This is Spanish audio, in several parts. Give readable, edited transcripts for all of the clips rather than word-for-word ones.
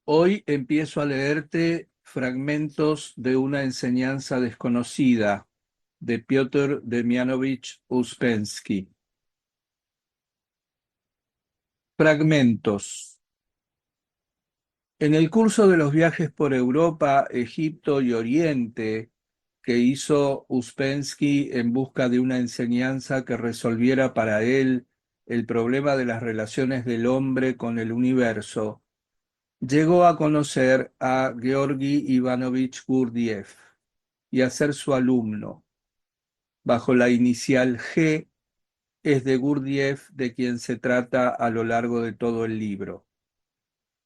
Hoy empiezo a leerte fragmentos de una enseñanza desconocida de Piotr Demianovich Uspensky. Fragmentos. En el curso de los viajes por Europa, Egipto y Oriente que hizo Uspensky en busca de una enseñanza que resolviera para él el problema de las relaciones del hombre con el universo, llegó a conocer a Georgi Ivanovich Gurdjieff y a ser su alumno. Bajo la inicial G es de Gurdjieff de quien se trata a lo largo de todo el libro.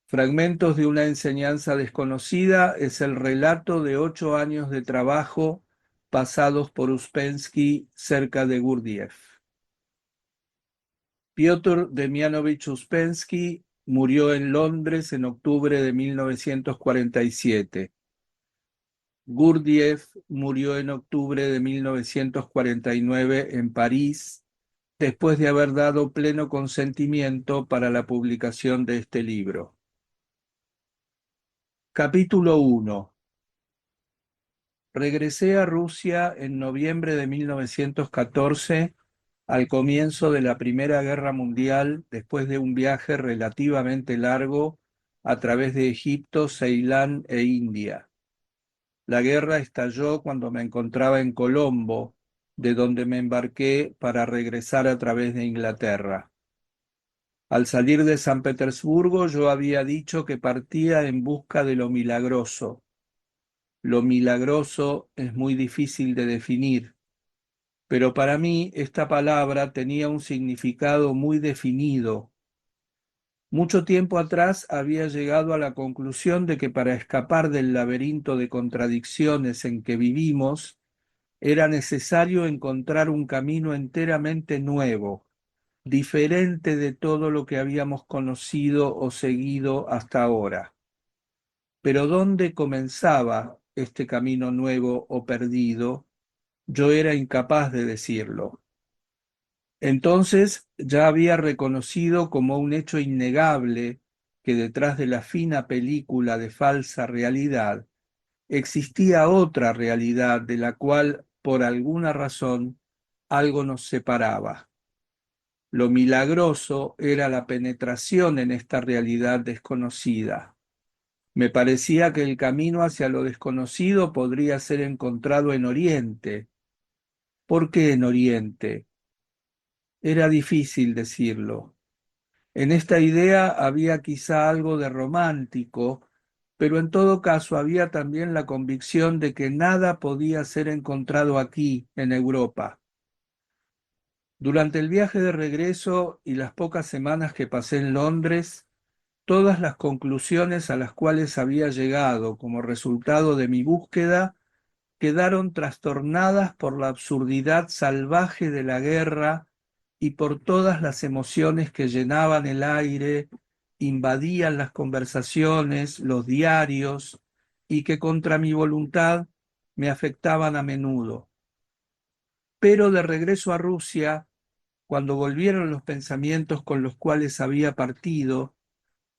Fragmentos de una enseñanza desconocida es el relato de 8 años de trabajo pasados por Uspensky cerca de Gurdjieff. Piotr Demianovich Uspensky murió en Londres en octubre de 1947. Gurdjieff murió en octubre de 1949 en París, después de haber dado pleno consentimiento para la publicación de este libro. Capítulo 1. Regresé a Rusia en noviembre de 1914, al comienzo de la Primera Guerra Mundial, después de un viaje relativamente largo a través de Egipto, Ceilán e India. La guerra estalló cuando me encontraba en Colombo, de donde me embarqué para regresar a través de Inglaterra. Al salir de San Petersburgo, yo había dicho que partía en busca de lo milagroso. Lo milagroso es muy difícil de definir, pero para mí esta palabra tenía un significado muy definido. Mucho tiempo atrás había llegado a la conclusión de que para escapar del laberinto de contradicciones en que vivimos, era necesario encontrar un camino enteramente nuevo, diferente de todo lo que habíamos conocido o seguido hasta ahora. Pero ¿dónde comenzaba este camino nuevo o perdido? Yo era incapaz de decirlo. Entonces ya había reconocido como un hecho innegable que detrás de la fina película de falsa realidad existía otra realidad de la cual, por alguna razón, algo nos separaba. Lo milagroso era la penetración en esta realidad desconocida. Me parecía que el camino hacia lo desconocido podría ser encontrado en Oriente. ¿Por qué en Oriente? Era difícil decirlo. En esta idea había quizá algo de romántico, pero en todo caso había también la convicción de que nada podía ser encontrado aquí, en Europa. Durante el viaje de regreso y las pocas semanas que pasé en Londres, todas las conclusiones a las cuales había llegado como resultado de mi búsqueda quedaron trastornadas por la absurdidad salvaje de la guerra y por todas las emociones que llenaban el aire, invadían las conversaciones, los diarios, y que contra mi voluntad me afectaban a menudo. Pero de regreso a Rusia, cuando volvieron los pensamientos con los cuales había partido,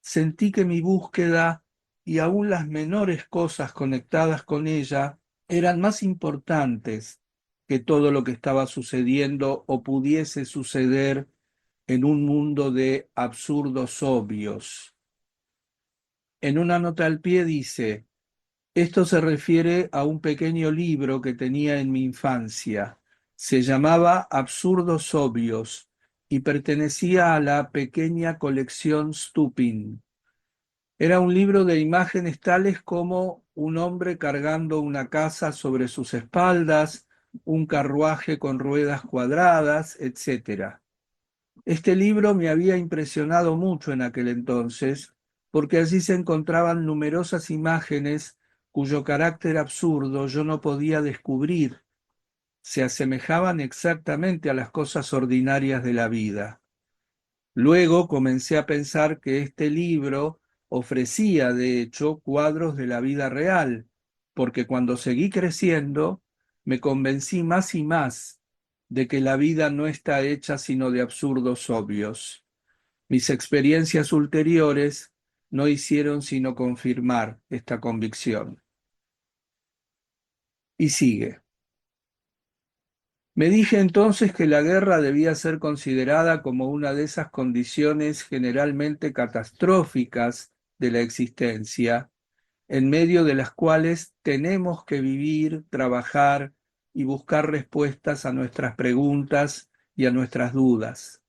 sentí que mi búsqueda y aún las menores cosas conectadas con ella eran más importantes que todo lo que estaba sucediendo o pudiese suceder en un mundo de absurdos obvios. En una nota al pie dice: esto se refiere a un pequeño libro que tenía en mi infancia. Se llamaba Absurdos Obvios y pertenecía a la pequeña colección Stupin. Era un libro de imágenes tales como un hombre cargando una casa sobre sus espaldas, un carruaje con ruedas cuadradas, etc. Este libro me había impresionado mucho en aquel entonces, porque allí se encontraban numerosas imágenes cuyo carácter absurdo yo no podía descubrir. Se asemejaban exactamente a las cosas ordinarias de la vida. Luego comencé a pensar que este libro ofrecía, de hecho, cuadros de la vida real, porque cuando seguí creciendo, me convencí más y más de que la vida no está hecha sino de absurdos obvios. Mis experiencias ulteriores no hicieron sino confirmar esta convicción. Y sigue. Me dije entonces que la guerra debía ser considerada como una de esas condiciones generalmente catastróficas de la existencia, en medio de las cuales tenemos que vivir, trabajar y buscar respuestas a nuestras preguntas y a nuestras dudas.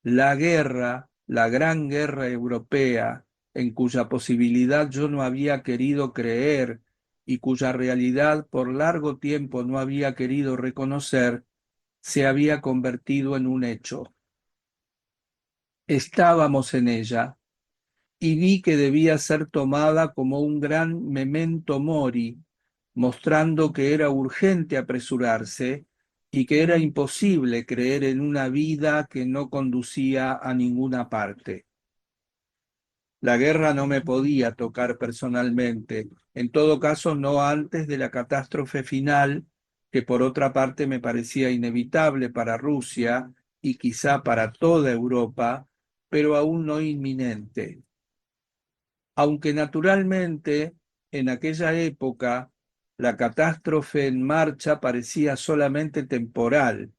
La guerra, la gran guerra europea, en cuya posibilidad yo no había querido creer y cuya realidad por largo tiempo no había querido reconocer, se había convertido en un hecho. Estábamos en ella y vi que debía ser tomada como un gran memento mori, mostrando que era urgente apresurarse y que era imposible creer en una vida que no conducía a ninguna parte. La guerra no me podía tocar personalmente, en todo caso no antes de la catástrofe final, que por otra parte me parecía inevitable para Rusia y quizá para toda Europa, pero aún no inminente. Aunque naturalmente en aquella época la catástrofe en marcha parecía solamente temporal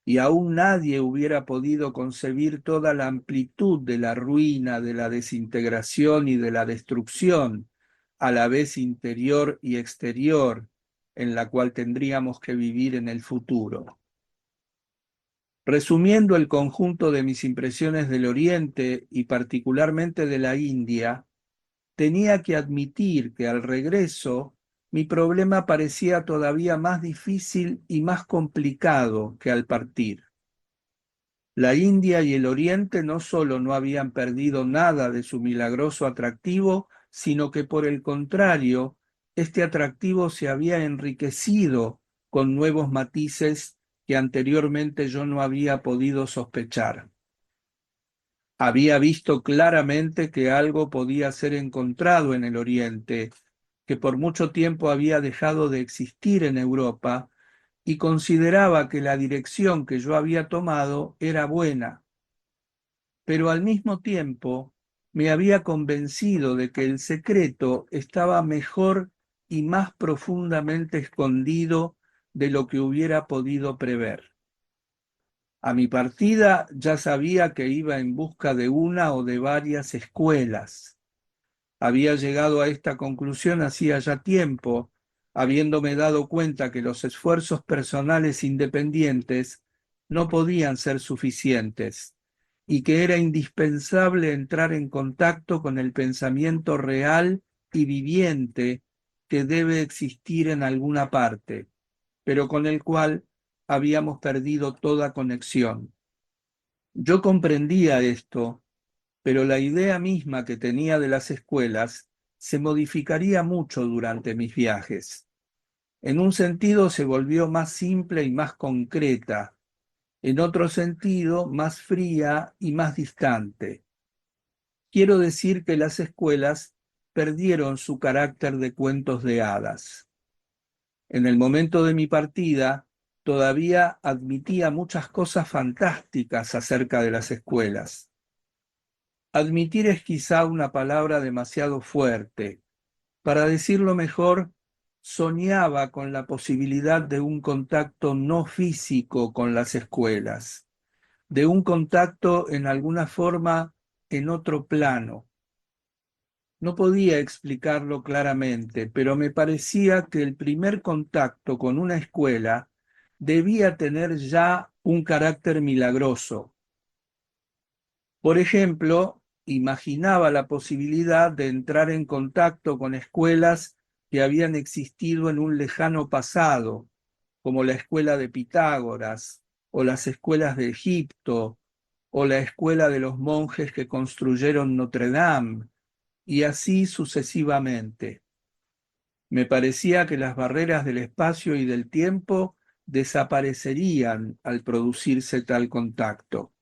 y aún nadie hubiera podido concebir toda la amplitud de la ruina, de la desintegración y de la destrucción, a la vez interior y exterior, en la cual tendríamos que vivir en el futuro. Resumiendo el conjunto de mis impresiones del Oriente y particularmente de la India, tenía que admitir que al regreso mi problema parecía todavía más difícil y más complicado que al partir. La India y el Oriente no solo no habían perdido nada de su milagroso atractivo, sino que por el contrario, este atractivo se había enriquecido con nuevos matices que anteriormente yo no había podido sospechar. Había visto claramente que algo podía ser encontrado en el Oriente, que por mucho tiempo había dejado de existir en Europa, y consideraba que la dirección que yo había tomado era buena, pero al mismo tiempo me había convencido de que el secreto estaba mejor y más profundamente escondido de lo que hubiera podido prever. A mi partida ya sabía que iba en busca de una o de varias escuelas. Había llegado a esta conclusión hacía ya tiempo, habiéndome dado cuenta que los esfuerzos personales independientes no podían ser suficientes y que era indispensable entrar en contacto con el pensamiento real y viviente que debe existir en alguna parte, pero con el cual habíamos perdido toda conexión. Yo comprendía esto, pero la idea misma que tenía de las escuelas se modificaría mucho durante mis viajes. En un sentido se volvió más simple y más concreta, en otro sentido más fría y más distante. Quiero decir que las escuelas perdieron su carácter de cuentos de hadas. En el momento de mi partida, todavía admitía muchas cosas fantásticas acerca de las escuelas. Admitir es quizá una palabra demasiado fuerte. Para decirlo mejor, soñaba con la posibilidad de un contacto no físico con las escuelas, de un contacto en alguna forma en otro plano. No podía explicarlo claramente, pero me parecía que el primer contacto con una escuela debía tener ya un carácter milagroso. Por ejemplo, imaginaba la posibilidad de entrar en contacto con escuelas que habían existido en un lejano pasado, como la escuela de Pitágoras, o las escuelas de Egipto, o la escuela de los monjes que construyeron Notre Dame, y así sucesivamente. Me parecía que las barreras del espacio y del tiempo desaparecerían al producirse tal contacto.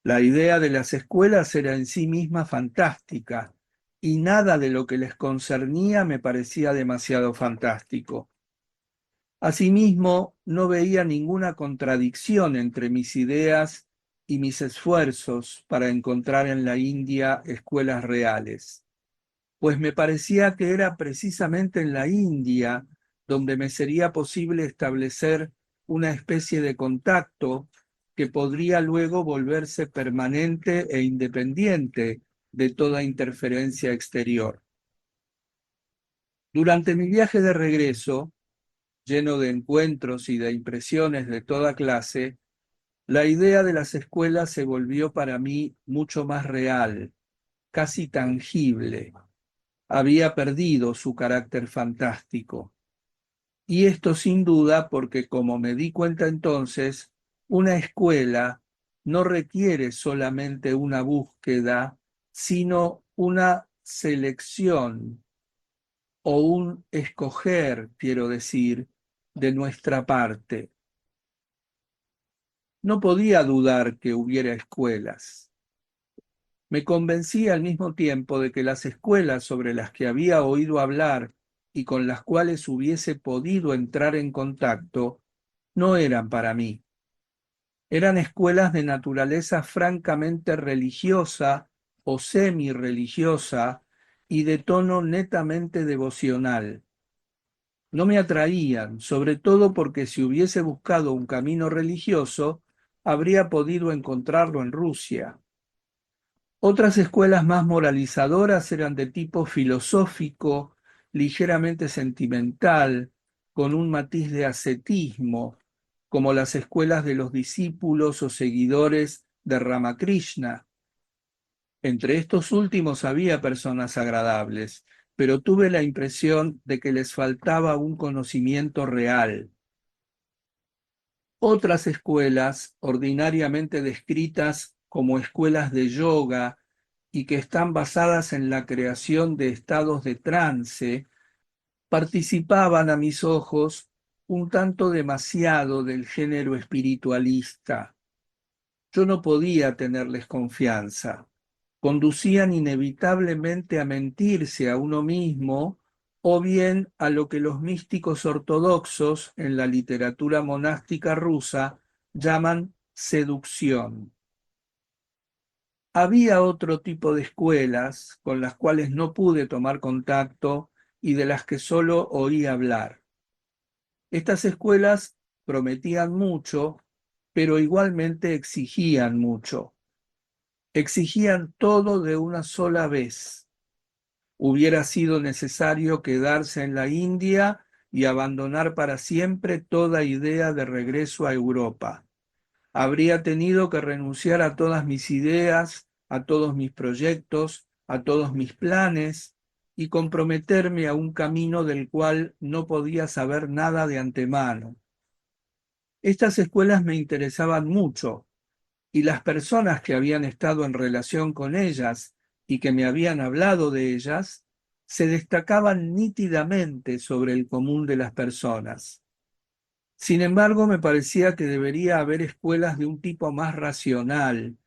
La idea de las escuelas era en sí misma fantástica, y nada de lo que les concernía me parecía demasiado fantástico. Asimismo, no veía ninguna contradicción entre mis ideas y mis esfuerzos para encontrar en la India escuelas reales, pues me parecía que era precisamente en la India donde me sería posible establecer una especie de contacto que podría luego volverse permanente e independiente de toda interferencia exterior. Durante mi viaje de regreso, lleno de encuentros y de impresiones de toda clase, la idea de las escuelas se volvió para mí mucho más real, casi tangible. Había perdido su carácter fantástico. Y esto sin duda porque, como me di cuenta entonces, una escuela no requiere solamente una búsqueda, sino una selección o un escoger, quiero decir, de nuestra parte. No podía dudar que hubiera escuelas. Me convencí al mismo tiempo de que las escuelas sobre las que había oído hablar y con las cuales hubiese podido entrar en contacto no eran para mí. Eran escuelas de naturaleza francamente religiosa o semi-religiosa y de tono netamente devocional. No me atraían, sobre todo porque si hubiese buscado un camino religioso, habría podido encontrarlo en Rusia. Otras escuelas más moralizadoras eran de tipo filosófico, ligeramente sentimental, con un matiz de ascetismo, como las escuelas de los discípulos o seguidores de Ramakrishna. Entre estos últimos había personas agradables, pero tuve la impresión de que les faltaba un conocimiento real. Otras escuelas, ordinariamente descritas como escuelas de yoga y que están basadas en la creación de estados de trance, participaban a mis ojos un tanto demasiado del género espiritualista. Yo no podía tenerles confianza. Conducían inevitablemente a mentirse a uno mismo o bien a lo que los místicos ortodoxos en la literatura monástica rusa llaman seducción. Había otro tipo de escuelas con las cuales no pude tomar contacto y de las que solo oí hablar. Estas escuelas prometían mucho, pero igualmente exigían mucho. Exigían todo de una sola vez. Hubiera sido necesario quedarse en la India y abandonar para siempre toda idea de regreso a Europa. Habría tenido que renunciar a todas mis ideas, a todos mis proyectos, a todos mis planes y comprometerme a un camino del cual no podía saber nada de antemano. Estas escuelas me interesaban mucho y las personas que habían estado en relación con ellas y que me habían hablado de ellas se destacaban nítidamente sobre el común de las personas. Sin embargo, me parecía que debería haber escuelas de un tipo más racional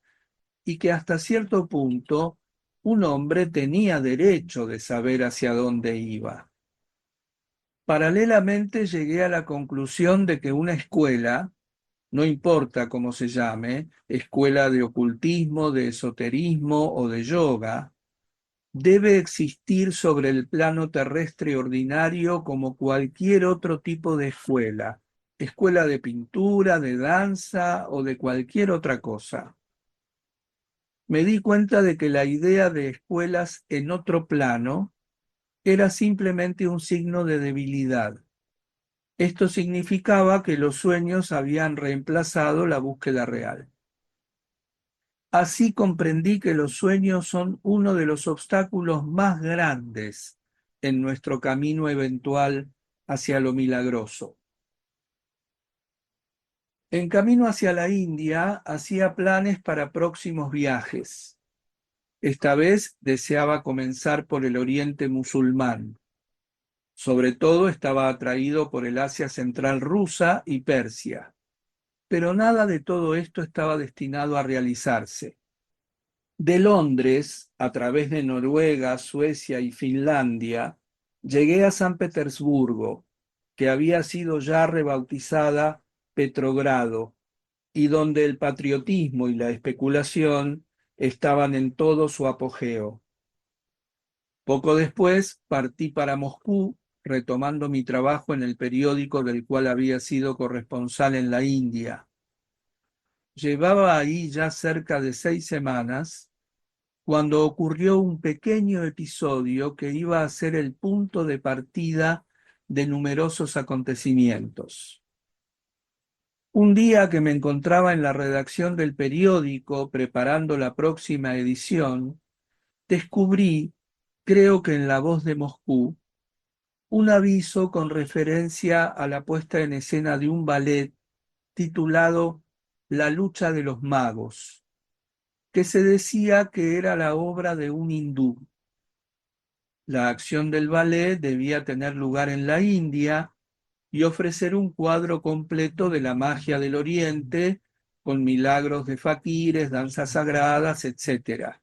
y que hasta cierto punto un hombre tenía derecho de saber hacia dónde iba. Paralelamente llegué a la conclusión de que una escuela, no importa cómo se llame, escuela de ocultismo, de esoterismo o de yoga, debe existir sobre el plano terrestre ordinario como cualquier otro tipo de escuela, escuela de pintura, de danza o de cualquier otra cosa. Me di cuenta de que la idea de escuelas en otro plano era simplemente un signo de debilidad. Esto significaba que los sueños habían reemplazado la búsqueda real. Así comprendí que los sueños son uno de los obstáculos más grandes en nuestro camino eventual hacia lo milagroso. En camino hacia la India, hacía planes para próximos viajes. Esta vez deseaba comenzar por el Oriente musulmán. Sobre todo estaba atraído por el Asia central rusa y Persia. Pero nada de todo esto estaba destinado a realizarse. De Londres, a través de Noruega, Suecia y Finlandia, llegué a San Petersburgo, que había sido ya rebautizada Petrogrado, y donde el patriotismo y la especulación estaban en todo su apogeo. Poco después partí para Moscú, retomando mi trabajo en el periódico del cual había sido corresponsal en la India. Llevaba ahí ya cerca de 6 semanas cuando ocurrió un pequeño episodio que iba a ser el punto de partida de numerosos acontecimientos. Un día que me encontraba en la redacción del periódico preparando la próxima edición, descubrí, creo que en La Voz de Moscú, un aviso con referencia a la puesta en escena de un ballet titulado La lucha de los magos, que se decía que era la obra de un hindú. La acción del ballet debía tener lugar en la India y ofrecer un cuadro completo de la magia del Oriente, con milagros de faquires, danzas sagradas, etc.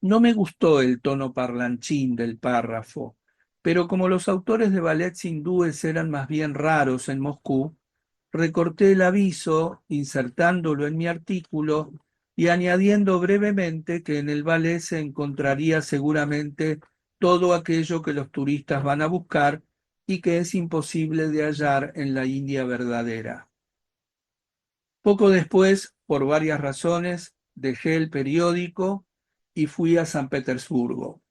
No me gustó el tono parlanchín del párrafo, pero como los autores de ballets hindúes eran más bien raros en Moscú, recorté el aviso, insertándolo en mi artículo y añadiendo brevemente que en el ballet se encontraría seguramente todo aquello que los turistas van a buscar y que es imposible de hallar en la India verdadera. Poco después, por varias razones, dejé el periódico y fui a San Petersburgo.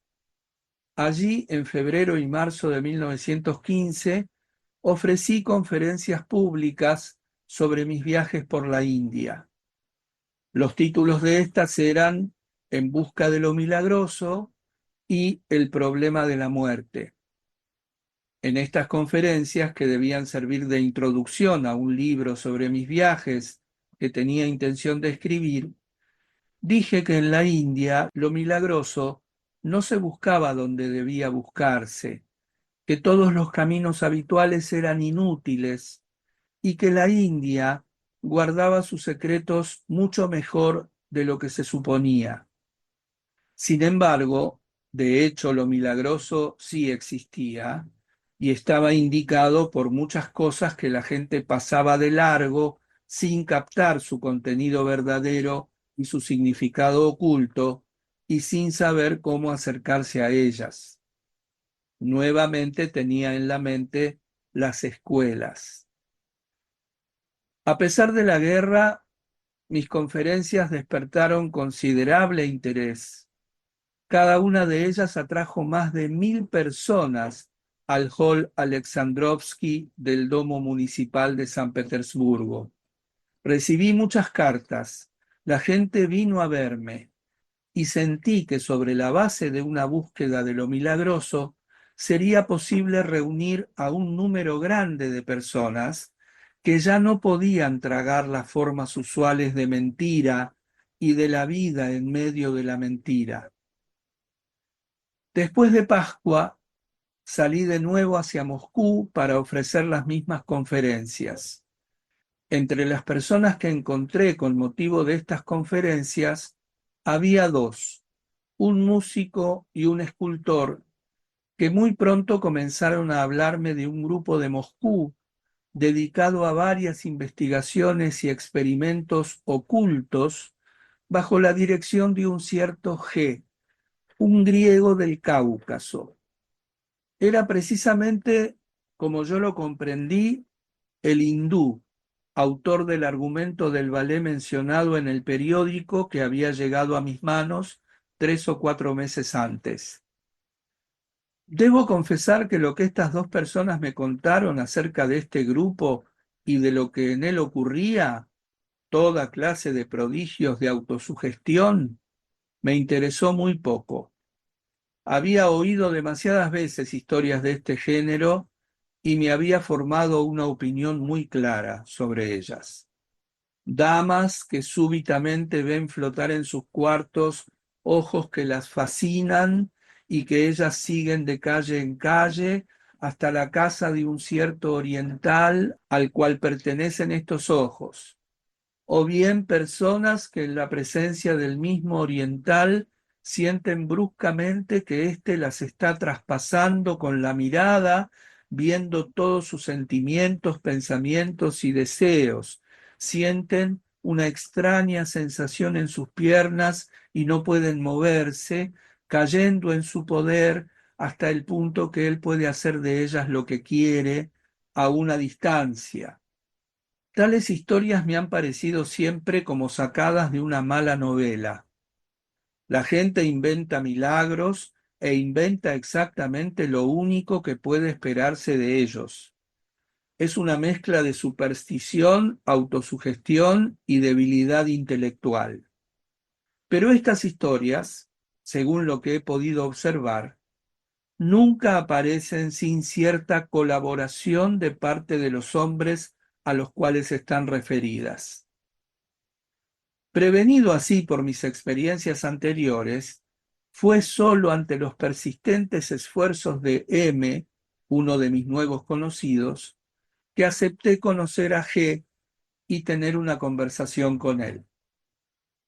Allí, en febrero y marzo de 1915, ofrecí conferencias públicas sobre mis viajes por la India. Los títulos de estas eran En busca de lo milagroso y El problema de la muerte. En estas conferencias, que debían servir de introducción a un libro sobre mis viajes que tenía intención de escribir, dije que en la India lo milagroso no se buscaba donde debía buscarse, que todos los caminos habituales eran inútiles y que la India guardaba sus secretos mucho mejor de lo que se suponía. Sin embargo, de hecho, lo milagroso sí existía y estaba indicado por muchas cosas que la gente pasaba de largo sin captar su contenido verdadero y su significado oculto y sin saber cómo acercarse a ellas. Nuevamente tenía en la mente las escuelas. A pesar de la guerra, mis conferencias despertaron considerable interés. Cada una de ellas atrajo más de 1000 personas al Hall Alexandrovsky del Domo Municipal de San Petersburgo. Recibí muchas cartas, la gente vino a verme y sentí que sobre la base de una búsqueda de lo milagroso sería posible reunir a un número grande de personas que ya no podían tragar las formas usuales de mentira y de la vida en medio de la mentira. Después de Pascua, salí de nuevo hacia Moscú para ofrecer las mismas conferencias. Entre las personas que encontré con motivo de estas conferencias, había dos, un músico y un escultor, que muy pronto comenzaron a hablarme de un grupo de Moscú dedicado a varias investigaciones y experimentos ocultos bajo la dirección de un cierto G, un griego del Cáucaso. Era precisamente, como yo lo comprendí, el hindú, autor del argumento del ballet mencionado en el periódico que había llegado a mis manos 3 o 4 meses antes. Debo confesar que lo que estas dos personas me contaron acerca de este grupo y de lo que en él ocurría, toda clase de prodigios de autosugestión, me interesó muy poco. Había oído demasiadas veces historias de este género y me había formado una opinión muy clara sobre ellas. Damas que súbitamente ven flotar en sus cuartos ojos que las fascinan y que ellas siguen de calle en calle hasta la casa de un cierto oriental al cual pertenecen estos ojos, o bien personas que en la presencia del mismo oriental sienten bruscamente que éste las está traspasando con la mirada, viendo todos sus sentimientos, pensamientos y deseos, sienten una extraña sensación en sus piernas y no pueden moverse, cayendo en su poder hasta el punto que él puede hacer de ellas lo que quiere a una distancia. Tales historias me han parecido siempre como sacadas de una mala novela. La gente inventa milagros e inventa exactamente lo único que puede esperarse de ellos. Es una mezcla de superstición, autosugestión y debilidad intelectual. Pero estas historias, según lo que he podido observar, nunca aparecen sin cierta colaboración de parte de los hombres a los cuales están referidas. Prevenido así por mis experiencias anteriores, fue sólo ante los persistentes esfuerzos de M, uno de mis nuevos conocidos, que acepté conocer a G y tener una conversación con él.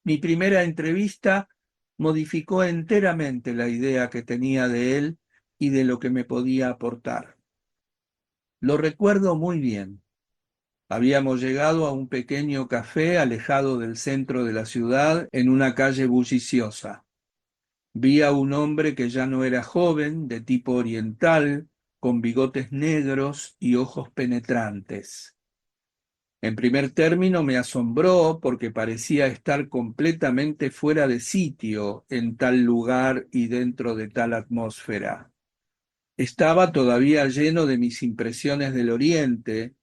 Mi primera entrevista modificó enteramente la idea que tenía de él y de lo que me podía aportar. Lo recuerdo muy bien. Habíamos llegado a un pequeño café alejado del centro de la ciudad en una calle bulliciosa. Vi a un hombre que ya no era joven, de tipo oriental, con bigotes negros y ojos penetrantes. En primer término me asombró porque parecía estar completamente fuera de sitio en tal lugar y dentro de tal atmósfera. Estaba todavía lleno de mis impresiones del Oriente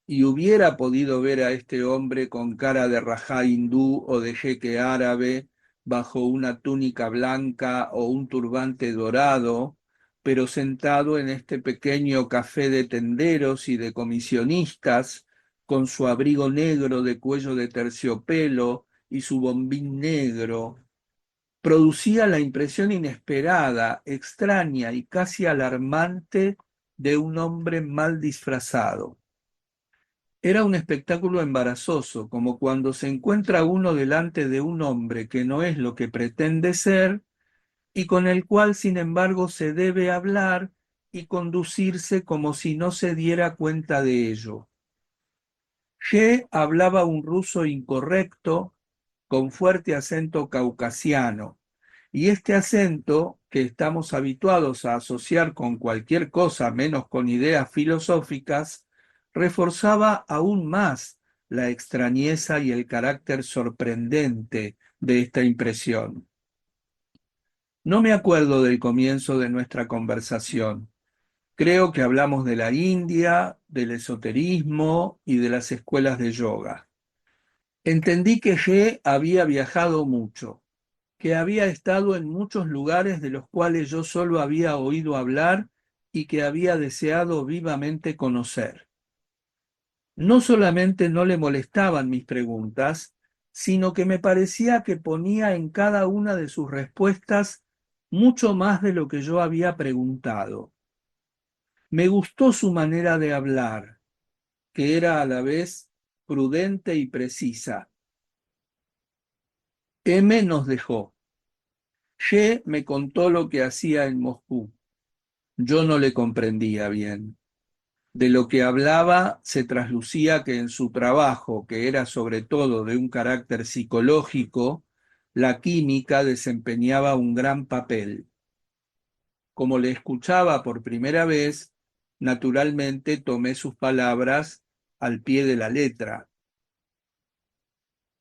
y hubiera podido ver a este hombre con cara de rajá hindú o de jeque árabe bajo una túnica blanca o un turbante dorado, pero sentado en este pequeño café de tenderos y de comisionistas, con su abrigo negro de cuello de terciopelo y su bombín negro, producía la impresión inesperada, extraña y casi alarmante de un hombre mal disfrazado. Era un espectáculo embarazoso, como cuando se encuentra uno delante de un hombre que no es lo que pretende ser y con el cual, sin embargo, se debe hablar y conducirse como si no se diera cuenta de ello. G hablaba un ruso incorrecto, con fuerte acento caucasiano, y este acento, que estamos habituados a asociar con cualquier cosa menos con ideas filosóficas, reforzaba aún más la extrañeza y el carácter sorprendente de esta impresión. No me acuerdo del comienzo de nuestra conversación. Creo que hablamos de la India, del esoterismo y de las escuelas de yoga. Entendí que G había viajado mucho, que había estado en muchos lugares de los cuales yo solo había oído hablar y que había deseado vivamente conocer. No solamente no le molestaban mis preguntas, sino que me parecía que ponía en cada una de sus respuestas mucho más de lo que yo había preguntado. Me gustó su manera de hablar, que era a la vez prudente y precisa. M nos dejó. Ye me contó lo que hacía en Moscú. Yo no le comprendía bien. De lo que hablaba se traslucía que en su trabajo, que era sobre todo de un carácter psicológico, la química desempeñaba un gran papel. Como le escuchaba por primera vez, naturalmente tomé sus palabras al pie de la letra.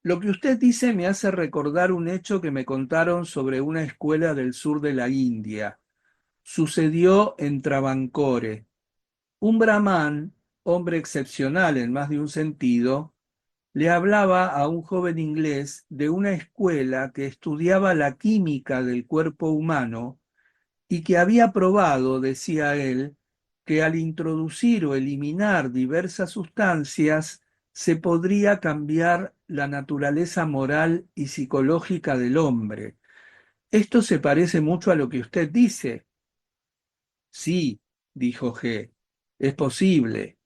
Lo que usted dice me hace recordar un hecho que me contaron sobre una escuela del sur de la India. Sucedió en Travancore. Un brahman, hombre excepcional en más de un sentido, le hablaba a un joven inglés de una escuela que estudiaba la química del cuerpo humano y que había probado, decía él, que al introducir o eliminar diversas sustancias se podría cambiar la naturaleza moral y psicológica del hombre. Esto se parece mucho a lo que usted dice. Sí, dijo G, es posible,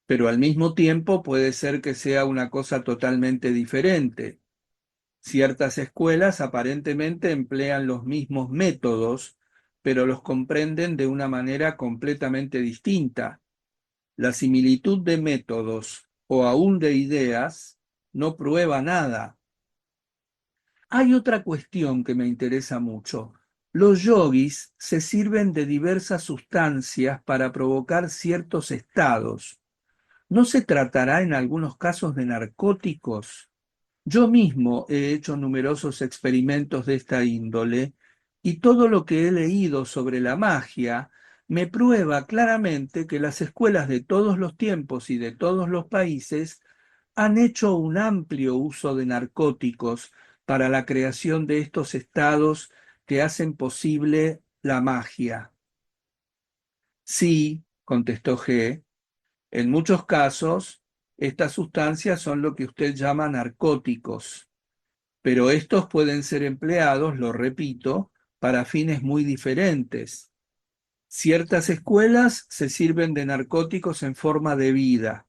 pero al mismo tiempo puede ser que sea una cosa totalmente diferente. Ciertas escuelas aparentemente emplean los mismos métodos, pero los comprenden de una manera completamente distinta. La similitud de métodos o aún de ideas, no prueba nada. Hay otra cuestión que me interesa mucho. Los yogis se sirven de diversas sustancias para provocar ciertos estados. ¿No se tratará en algunos casos de narcóticos? Yo mismo he hecho numerosos experimentos de esta índole y todo lo que he leído sobre la magia me prueba claramente que las escuelas de todos los tiempos y de todos los países han hecho un amplio uso de narcóticos para la creación de estos estados que hacen posible la magia. Sí, contestó G, en muchos casos estas sustancias son lo que usted llama narcóticos, pero estos pueden ser empleados, lo repito, para fines muy diferentes. Ciertas escuelas se sirven de narcóticos en forma de vida.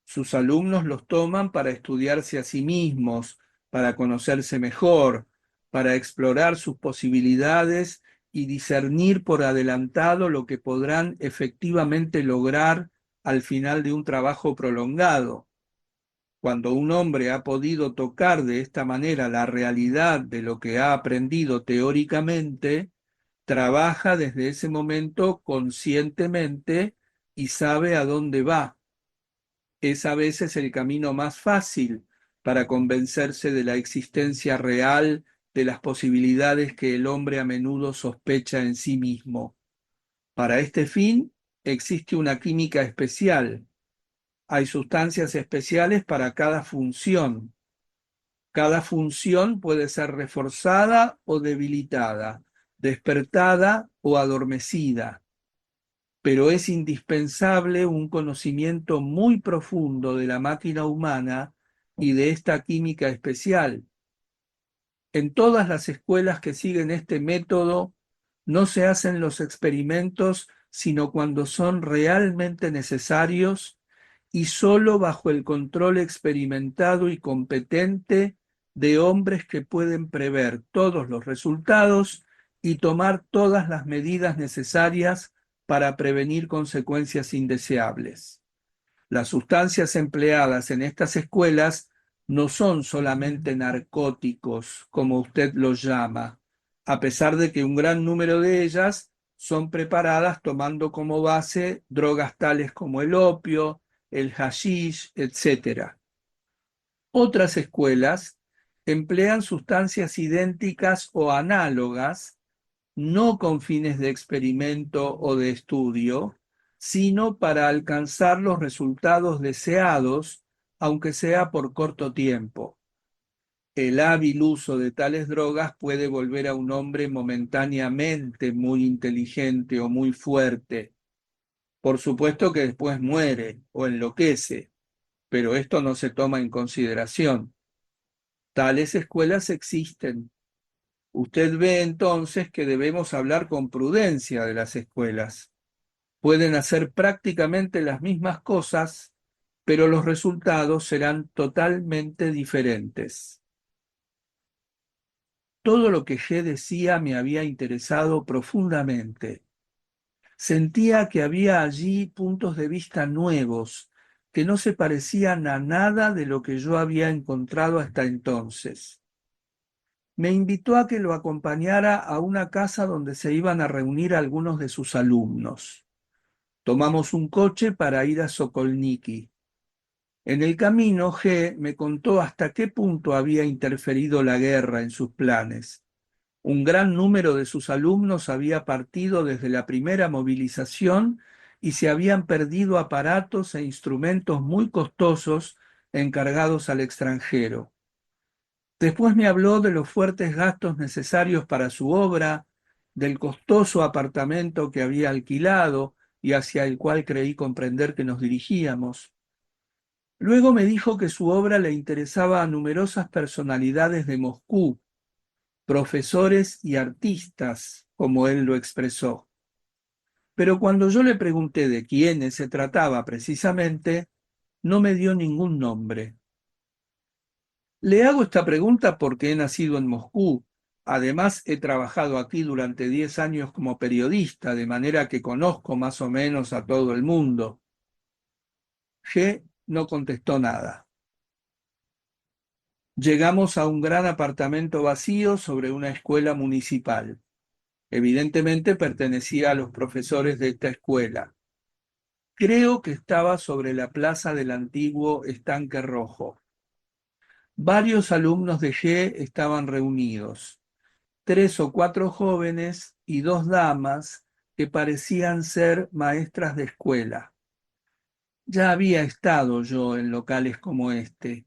Sus alumnos los toman para estudiarse a sí mismos, para conocerse mejor, para explorar sus posibilidades y discernir por adelantado lo que podrán efectivamente lograr al final de un trabajo prolongado. Cuando un hombre ha podido tocar de esta manera la realidad de lo que ha aprendido teóricamente, trabaja desde ese momento conscientemente y sabe a dónde va. Es a veces el camino más fácil para convencerse de la existencia real de las posibilidades que el hombre a menudo sospecha en sí mismo. Para este fin existe una química especial. Hay sustancias especiales para cada función. Cada función puede ser reforzada o debilitada, despertada o adormecida, pero es indispensable un conocimiento muy profundo de la máquina humana y de esta química especial. En todas las escuelas que siguen este método no se hacen los experimentos sino cuando son realmente necesarios y solo bajo el control experimentado y competente de hombres que pueden prever todos los resultados y tomar todas las medidas necesarias para prevenir consecuencias indeseables. Las sustancias empleadas en estas escuelas no son solamente narcóticos, como usted los llama, a pesar de que un gran número de ellas son preparadas tomando como base drogas tales como el opio, el hashish, etc. Otras escuelas emplean sustancias idénticas o análogas, no con fines de experimento o de estudio, sino para alcanzar los resultados deseados, aunque sea por corto tiempo. El hábil uso de tales drogas puede volver a un hombre momentáneamente muy inteligente o muy fuerte. Por supuesto que después muere o enloquece, pero esto no se toma en consideración. Tales escuelas existen. Usted ve entonces que debemos hablar con prudencia de las escuelas. Pueden hacer prácticamente las mismas cosas, pero los resultados serán totalmente diferentes. Todo lo que G decía me había interesado profundamente. Sentía que había allí puntos de vista nuevos, que no se parecían a nada de lo que yo había encontrado hasta entonces. Me invitó a que lo acompañara a una casa donde se iban a reunir algunos de sus alumnos. Tomamos un coche para ir a Sokolniki. En el camino, G me contó hasta qué punto había interferido la guerra en sus planes. Un gran número de sus alumnos había partido desde la primera movilización y se habían perdido aparatos e instrumentos muy costosos encargados al extranjero. Después me habló de los fuertes gastos necesarios para su obra, del costoso apartamento que había alquilado y hacia el cual creí comprender que nos dirigíamos. Luego me dijo que su obra le interesaba a numerosas personalidades de Moscú, profesores y artistas, como él lo expresó. Pero cuando yo le pregunté de quiénes se trataba precisamente, no me dio ningún nombre. Le hago esta pregunta porque he nacido en Moscú. Además, he trabajado aquí durante 10 años como periodista, de manera que conozco más o menos a todo el mundo. G no contestó nada. Llegamos a un gran apartamento vacío sobre una escuela municipal. Evidentemente pertenecía a los profesores de esta escuela. Creo que estaba sobre la plaza del antiguo Estanque Rojo. Varios alumnos de G estaban reunidos, 3 o 4 jóvenes y 2 damas que parecían ser maestras de escuela. Ya había estado yo en locales como este.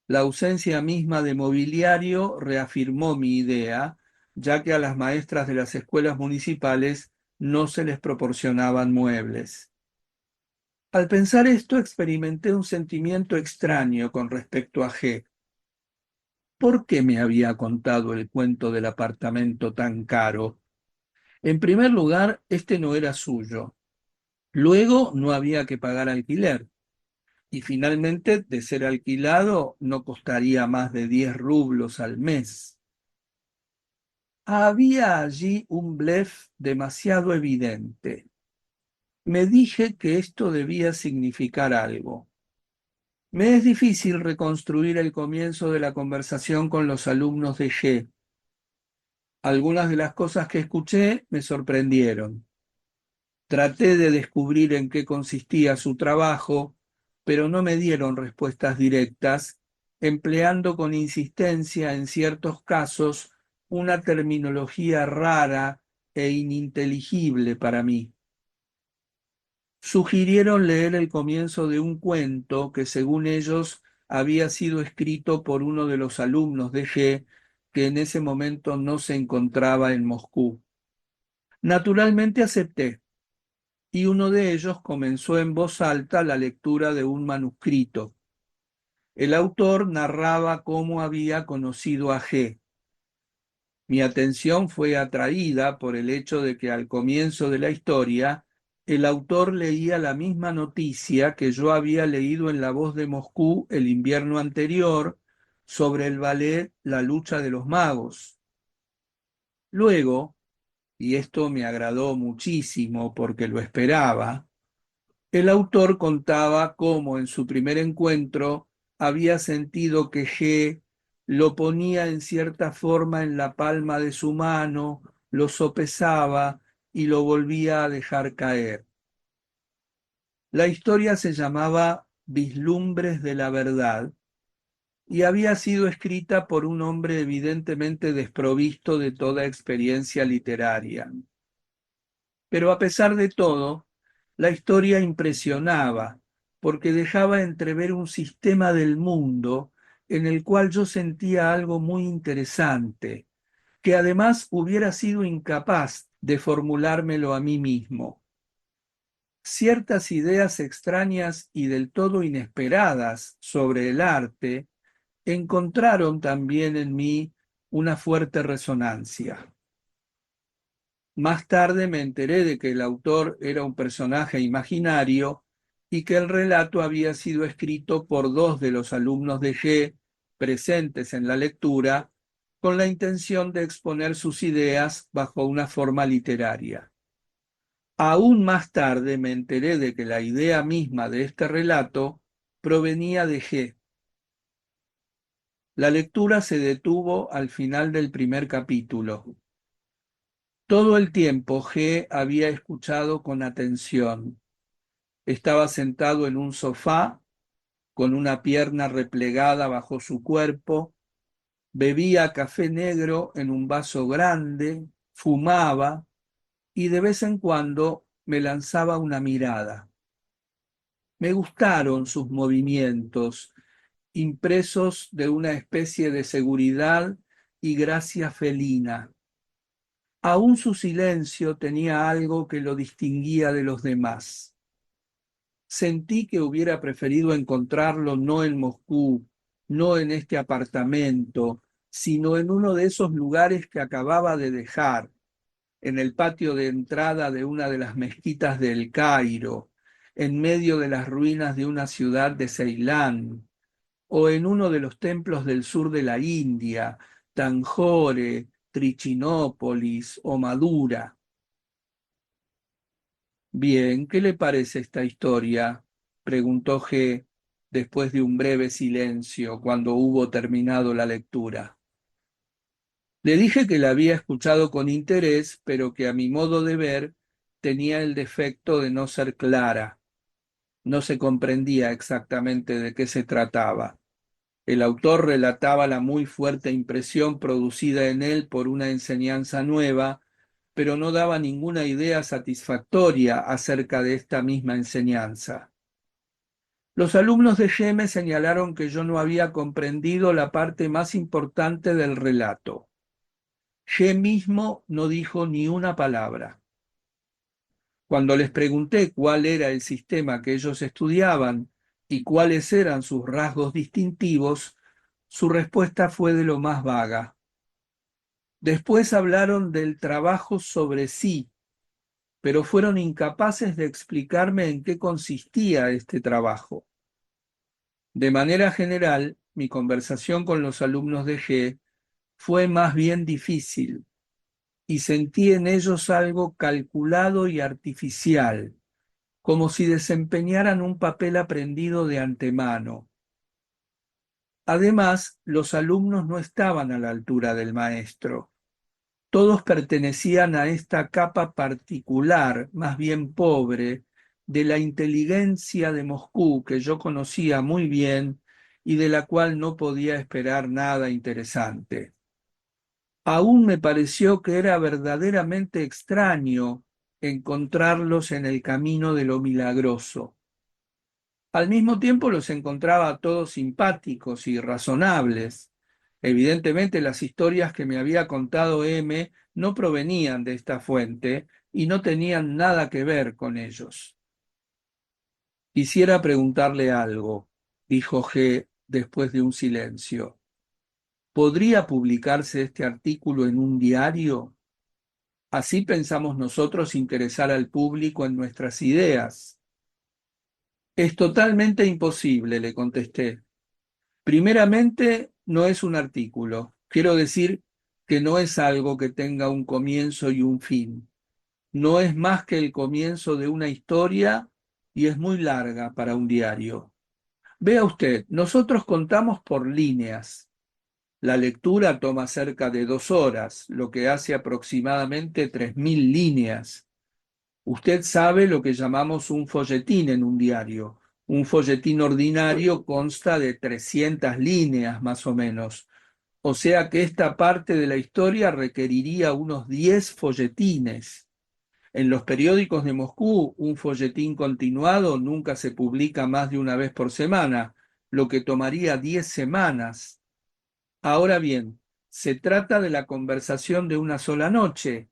La ausencia misma de mobiliario reafirmó mi idea, ya que a las maestras de las escuelas municipales no se les proporcionaban muebles. Al pensar esto, experimenté un sentimiento extraño con respecto a G. ¿Por qué me había contado el cuento del apartamento tan caro? En primer lugar, este no era suyo. Luego, no había que pagar alquiler. Y finalmente, de ser alquilado, no costaría más de 10 rublos al mes. Había allí un blef demasiado evidente. Me dije que esto debía significar algo. Me es difícil reconstruir el comienzo de la conversación con los alumnos de G. Algunas de las cosas que escuché me sorprendieron. Traté de descubrir en qué consistía su trabajo, pero no me dieron respuestas directas, empleando con insistencia en ciertos casos una terminología rara e ininteligible para mí. Sugirieron leer el comienzo de un cuento que, según ellos, había sido escrito por uno de los alumnos de G, que en ese momento no se encontraba en Moscú. Naturalmente acepté, y uno de ellos comenzó en voz alta la lectura de un manuscrito. El autor narraba cómo había conocido a G. Mi atención fue atraída por el hecho de que al comienzo de la historia el autor leía la misma noticia que yo había leído en La Voz de Moscú el invierno anterior sobre el ballet La lucha de los magos. Luego, y esto me agradó muchísimo porque lo esperaba, el autor contaba cómo en su primer encuentro había sentido que G lo ponía en cierta forma en la palma de su mano, lo sopesaba y lo volvía a dejar caer. La historia se llamaba Vislumbres de la Verdad y había sido escrita por un hombre evidentemente desprovisto de toda experiencia literaria. Pero a pesar de todo, la historia impresionaba porque dejaba entrever un sistema del mundo en el cual yo sentía algo muy interesante, que además hubiera sido incapaz de formulármelo a mí mismo. Ciertas ideas extrañas y del todo inesperadas sobre el arte encontraron también en mí una fuerte resonancia. Más tarde me enteré de que el autor era un personaje imaginario y que el relato había sido escrito por 2 de los alumnos de G presentes en la lectura con la intención de exponer sus ideas bajo una forma literaria. Aún más tarde me enteré de que la idea misma de este relato provenía de G. La lectura se detuvo al final del primer capítulo. Todo el tiempo G había escuchado con atención. Estaba sentado en un sofá, con una pierna replegada bajo su cuerpo, bebía café negro en un vaso grande, fumaba y de vez en cuando me lanzaba una mirada. Me gustaron sus movimientos, impresos de una especie de seguridad y gracia felina. Aún su silencio tenía algo que lo distinguía de los demás. Sentí que hubiera preferido encontrarlo no en Moscú, no en este apartamento, sino en uno de esos lugares que acababa de dejar, en el patio de entrada de una de las mezquitas del Cairo, en medio de las ruinas de una ciudad de Ceilán, o en uno de los templos del sur de la India, Tanjore, Trichinópolis o Madura. Bien, ¿qué le parece esta historia? preguntó G después de un breve silencio cuando hubo terminado la lectura. Le dije que la había escuchado con interés, pero que a mi modo de ver tenía el defecto de no ser clara. No se comprendía exactamente de qué se trataba. El autor relataba la muy fuerte impresión producida en él por una enseñanza nueva, pero no daba ninguna idea satisfactoria acerca de esta misma enseñanza. Los alumnos de G me señalaron que yo no había comprendido la parte más importante del relato. G mismo no dijo ni una palabra. Cuando les pregunté cuál era el sistema que ellos estudiaban y cuáles eran sus rasgos distintivos, su respuesta fue de lo más vaga. Después hablaron del trabajo sobre sí, pero fueron incapaces de explicarme en qué consistía este trabajo. De manera general, mi conversación con los alumnos de G fue más bien difícil y sentí en ellos algo calculado y artificial, como si desempeñaran un papel aprendido de antemano. Además, los alumnos no estaban a la altura del maestro. Todos pertenecían a esta capa particular, más bien pobre, de la inteligencia de Moscú que yo conocía muy bien y de la cual no podía esperar nada interesante. Aún me pareció que era verdaderamente extraño encontrarlos en el camino de lo milagroso. Al mismo tiempo los encontraba a todos simpáticos y razonables. Evidentemente las historias que me había contado M no provenían de esta fuente y no tenían nada que ver con ellos. Quisiera preguntarle algo, dijo G después de un silencio. ¿Podría publicarse este artículo en un diario? Así pensamos nosotros interesar al público en nuestras ideas. Es totalmente imposible, le contesté. Primeramente, no es un artículo. Quiero decir que no es algo que tenga un comienzo y un fin. No es más que el comienzo de una historia y es muy larga para un diario. Vea usted, nosotros contamos por líneas. La lectura toma cerca de 2 horas, lo que hace aproximadamente 3.000 líneas. Usted sabe lo que llamamos un folletín en un diario. Un folletín ordinario consta de 300 líneas más o menos. O sea que esta parte de la historia requeriría unos 10 folletines. En los periódicos de Moscú, un folletín continuado nunca se publica más de una vez por semana, lo que tomaría 10 semanas. Ahora bien, se trata de la conversación de una sola noche.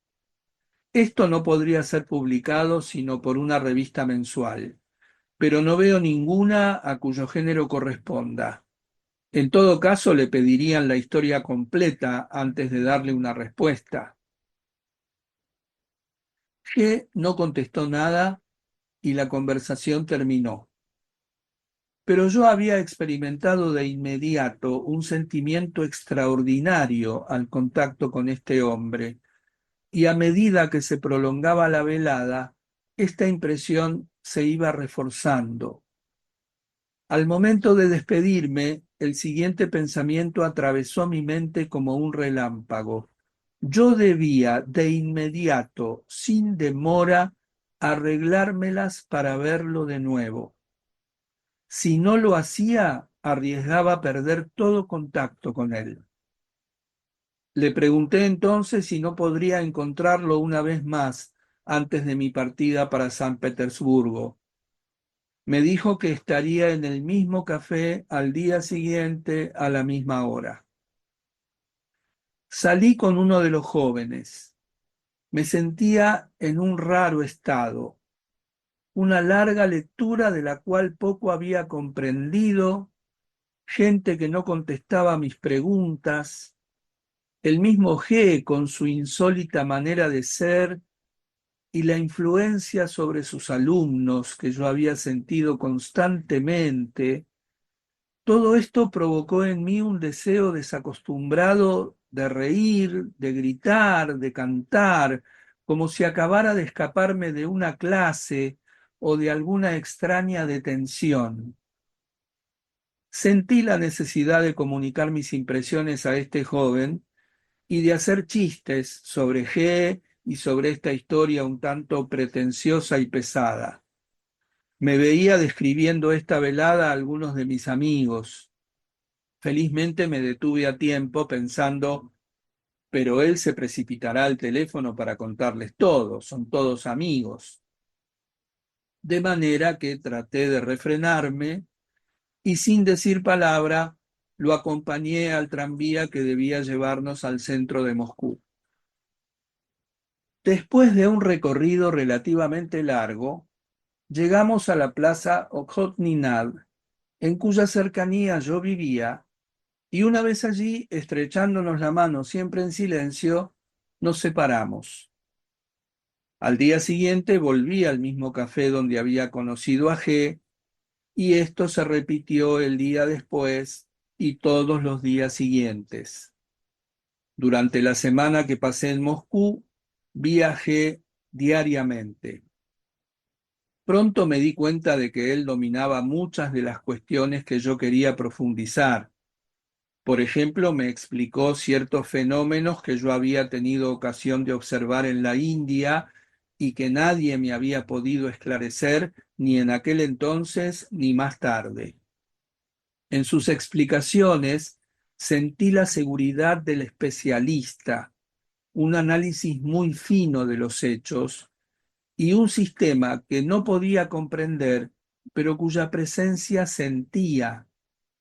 Esto no podría ser publicado sino por una revista mensual, pero no veo ninguna a cuyo género corresponda. En todo caso, le pedirían la historia completa antes de darle una respuesta. G no contestó nada y la conversación terminó. Pero yo había experimentado de inmediato un sentimiento extraordinario al contacto con este hombre, y a medida que se prolongaba la velada, esta impresión se iba reforzando. Al momento de despedirme, el siguiente pensamiento atravesó mi mente como un relámpago. Yo debía de inmediato, sin demora, arreglármelas para verlo de nuevo. Si no lo hacía, arriesgaba perder todo contacto con él. Le pregunté entonces si no podría encontrarlo una vez más antes de mi partida para San Petersburgo. Me dijo que estaría en el mismo café al día siguiente a la misma hora. Salí con uno de los jóvenes. Me sentía en un raro estado, una larga lectura de la cual poco había comprendido, gente que no contestaba mis preguntas, el mismo G con su insólita manera de ser y la influencia sobre sus alumnos que yo había sentido constantemente. Todo esto provocó en mí un deseo desacostumbrado de reír, de gritar, de cantar, como si acabara de escaparme de una clase o de alguna extraña detención. Sentí la necesidad de comunicar mis impresiones a este joven y de hacer chistes sobre G y sobre esta historia un tanto pretenciosa y pesada. Me veía describiendo esta velada a algunos de mis amigos. Felizmente me detuve a tiempo pensando, pero él se precipitará al teléfono para contarles todo, son todos amigos. De manera que traté de refrenarme y sin decir palabra lo acompañé al tranvía que debía llevarnos al centro de Moscú. Después de un recorrido relativamente largo, llegamos a la plaza Okhotny Nad, en cuya cercanía yo vivía, y una vez allí, estrechándonos la mano siempre en silencio, nos separamos. Al día siguiente volví al mismo café donde había conocido a G, y esto se repitió el día después y todos los días siguientes. Durante la semana que pasé en Moscú, viajé diariamente. Pronto me di cuenta de que él dominaba muchas de las cuestiones que yo quería profundizar. Por ejemplo, me explicó ciertos fenómenos que yo había tenido ocasión de observar en la India y que nadie me había podido esclarecer ni en aquel entonces ni más tarde. En sus explicaciones sentí la seguridad del especialista, un análisis muy fino de los hechos y un sistema que no podía comprender, pero cuya presencia sentía,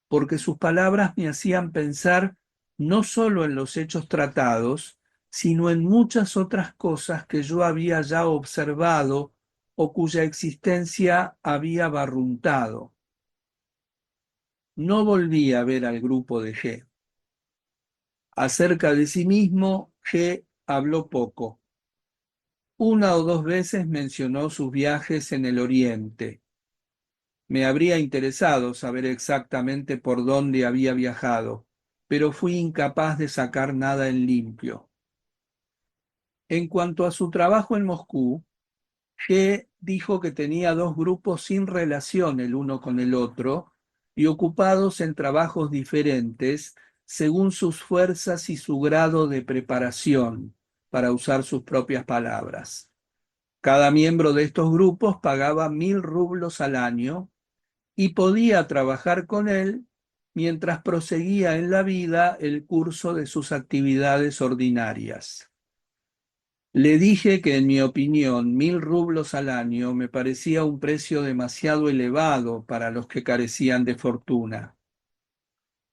porque sus palabras me hacían pensar no solo en los hechos tratados, sino en muchas otras cosas que yo había ya observado o cuya existencia había barruntado. No volví a ver al grupo de G. Acerca de sí mismo, G habló poco. Una o dos veces mencionó sus viajes en el Oriente. Me habría interesado saber exactamente por dónde había viajado, pero fui incapaz de sacar nada en limpio. En cuanto a su trabajo en Moscú, G dijo que tenía dos grupos sin relación el uno con el otro y ocupados en trabajos diferentes según sus fuerzas y su grado de preparación, para usar sus propias palabras. Cada miembro de estos grupos pagaba 1.000 rublos al año y podía trabajar con él mientras proseguía en la vida el curso de sus actividades ordinarias. Le dije que en mi opinión 1.000 rublos al año me parecía un precio demasiado elevado para los que carecían de fortuna.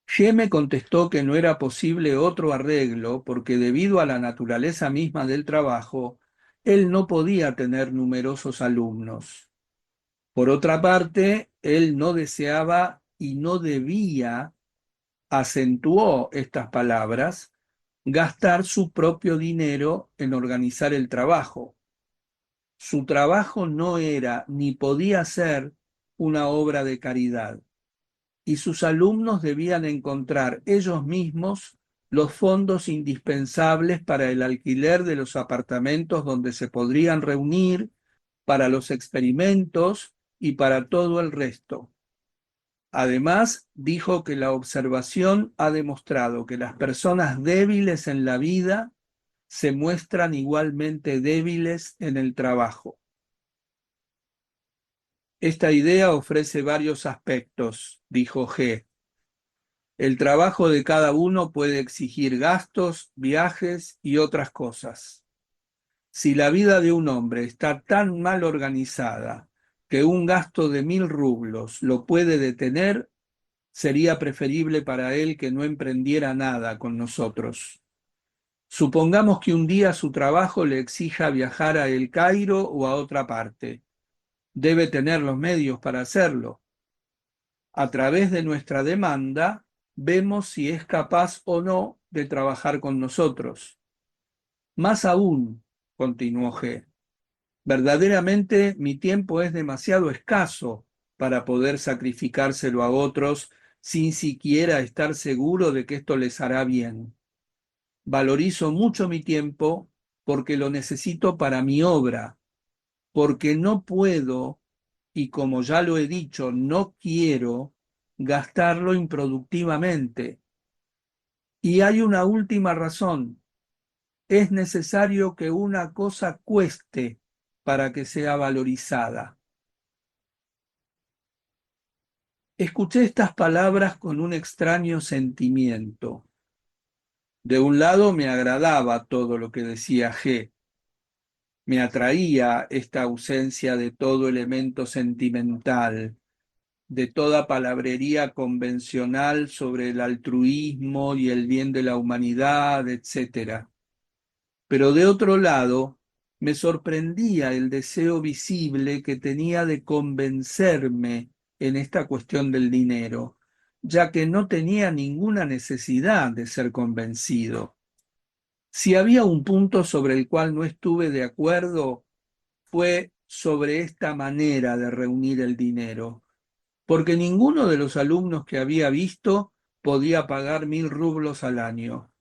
G me contestó que no era posible otro arreglo porque debido a la naturaleza misma del trabajo, él no podía tener numerosos alumnos. Por otra parte, él no deseaba y no debía, acentuó estas palabras, gastar su propio dinero en organizar el trabajo. Su trabajo no era ni podía ser una obra de caridad, y sus alumnos debían encontrar ellos mismos los fondos indispensables para el alquiler de los apartamentos donde se podrían reunir, para los experimentos y para todo el resto. Además, dijo que la observación ha demostrado que las personas débiles en la vida se muestran igualmente débiles en el trabajo. Esta idea ofrece varios aspectos, dijo G. El trabajo de cada uno puede exigir gastos, viajes y otras cosas. Si la vida de un hombre está tan mal organizada que un gasto de 1.000 rublos lo puede detener, sería preferible para él que no emprendiera nada con nosotros. Supongamos que un día su trabajo le exija viajar a El Cairo o a otra parte. Debe tener los medios para hacerlo. A través de nuestra demanda, vemos si es capaz o no de trabajar con nosotros. Más aún, continuó G, verdaderamente mi tiempo es demasiado escaso para poder sacrificárselo a otros sin siquiera estar seguro de que esto les hará bien. Valorizo mucho mi tiempo porque lo necesito para mi obra, porque no puedo y como ya lo he dicho, no quiero gastarlo improductivamente. Y hay una última razón. Es necesario que una cosa cueste para que sea valorizada. Escuché estas palabras con un extraño sentimiento. De un lado me agradaba todo lo que decía G. Me atraía esta ausencia de todo elemento sentimental, de toda palabrería convencional sobre el altruismo y el bien de la humanidad, etcétera. Pero de otro lado, me sorprendía el deseo visible que tenía de convencerme en esta cuestión del dinero, ya que no tenía ninguna necesidad de ser convencido. Si había un punto sobre el cual no estuve de acuerdo, fue sobre esta manera de reunir el dinero, porque ninguno de los alumnos que había visto podía pagar 1.000 rublos al año.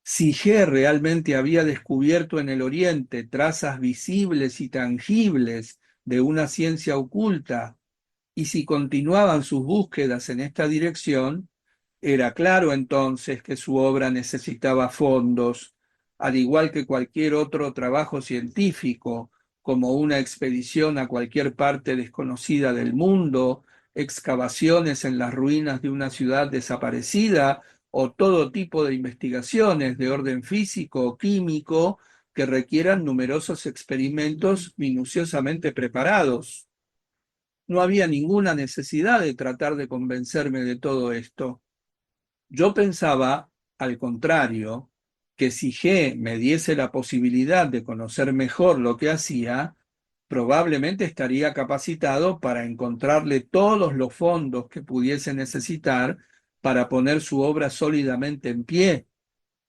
Si G realmente había descubierto en el Oriente trazas visibles y tangibles de una ciencia oculta, y si continuaban sus búsquedas en esta dirección, era claro entonces que su obra necesitaba fondos, al igual que cualquier otro trabajo científico, como una expedición a cualquier parte desconocida del mundo, excavaciones en las ruinas de una ciudad desaparecida o todo tipo de investigaciones de orden físico o químico que requieran numerosos experimentos minuciosamente preparados. No había ninguna necesidad de tratar de convencerme de todo esto. Yo pensaba, al contrario, que si G me diese la posibilidad de conocer mejor lo que hacía, probablemente estaría capacitado para encontrarle todos los fondos que pudiese necesitar para poner su obra sólidamente en pie,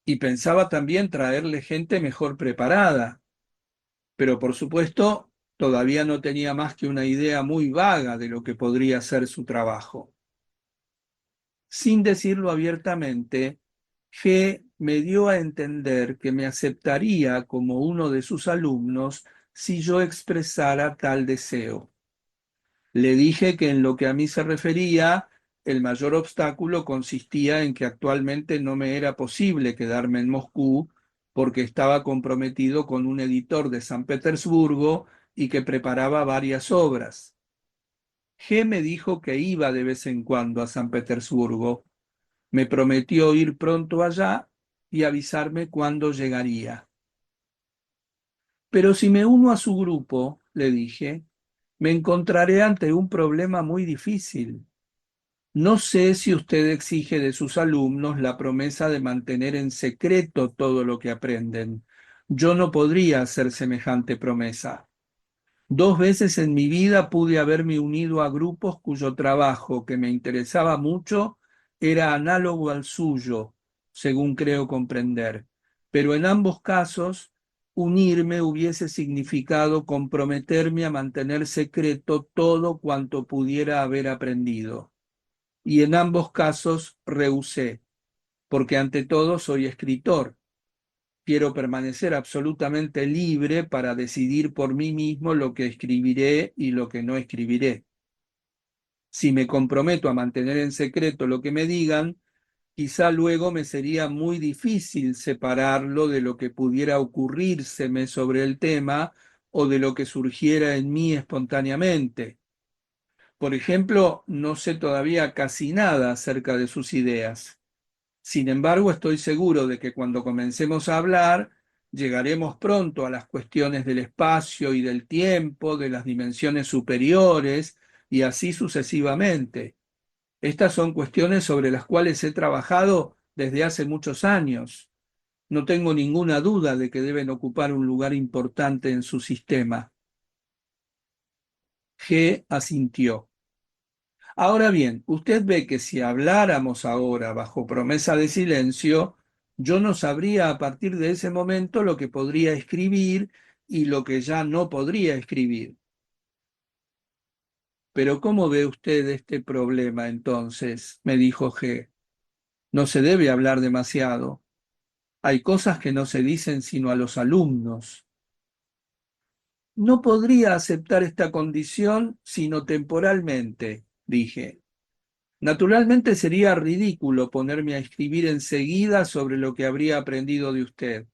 y pensaba también traerle gente mejor preparada. Pero por supuesto, todavía no tenía más que una idea muy vaga de lo que podría ser su trabajo. Sin decirlo abiertamente, G me dio a entender que me aceptaría como uno de sus alumnos si yo expresara tal deseo. Le dije que en lo que a mí se refería, el mayor obstáculo consistía en que actualmente no me era posible quedarme en Moscú porque estaba comprometido con un editor de San Petersburgo y que preparaba varias obras. G me dijo que iba de vez en cuando a San Petersburgo. Me prometió ir pronto allá y avisarme cuándo llegaría. Pero si me uno a su grupo, le dije, me encontraré ante un problema muy difícil. No sé si usted exige de sus alumnos la promesa de mantener en secreto todo lo que aprenden. Yo no podría hacer semejante promesa. 2 veces en mi vida pude haberme unido a grupos cuyo trabajo, que me interesaba mucho, era análogo al suyo, según creo comprender. Pero en ambos casos, unirme hubiese significado comprometerme a mantener secreto todo cuanto pudiera haber aprendido. Y en ambos casos rehusé, porque ante todo soy escritor. Quiero permanecer absolutamente libre para decidir por mí mismo lo que escribiré y lo que no escribiré. Si me comprometo a mantener en secreto lo que me digan, quizá luego me sería muy difícil separarlo de lo que pudiera ocurrírseme sobre el tema o de lo que surgiera en mí espontáneamente. Por ejemplo, no sé todavía casi nada acerca de sus ideas. Sin embargo, estoy seguro de que cuando comencemos a hablar, llegaremos pronto a las cuestiones del espacio y del tiempo, de las dimensiones superiores y así sucesivamente. Estas son cuestiones sobre las cuales he trabajado desde hace muchos años. No tengo ninguna duda de que deben ocupar un lugar importante en su sistema. G asintió. Ahora bien, usted ve que si habláramos ahora bajo promesa de silencio, yo no sabría a partir de ese momento lo que podría escribir y lo que ya no podría escribir. Pero ¿cómo ve usted este problema entonces? Me dijo G. No se debe hablar demasiado. Hay cosas que no se dicen sino a los alumnos. No podría aceptar esta condición sino temporalmente, dije. Naturalmente sería ridículo ponerme a escribir enseguida sobre lo que habría aprendido de usted.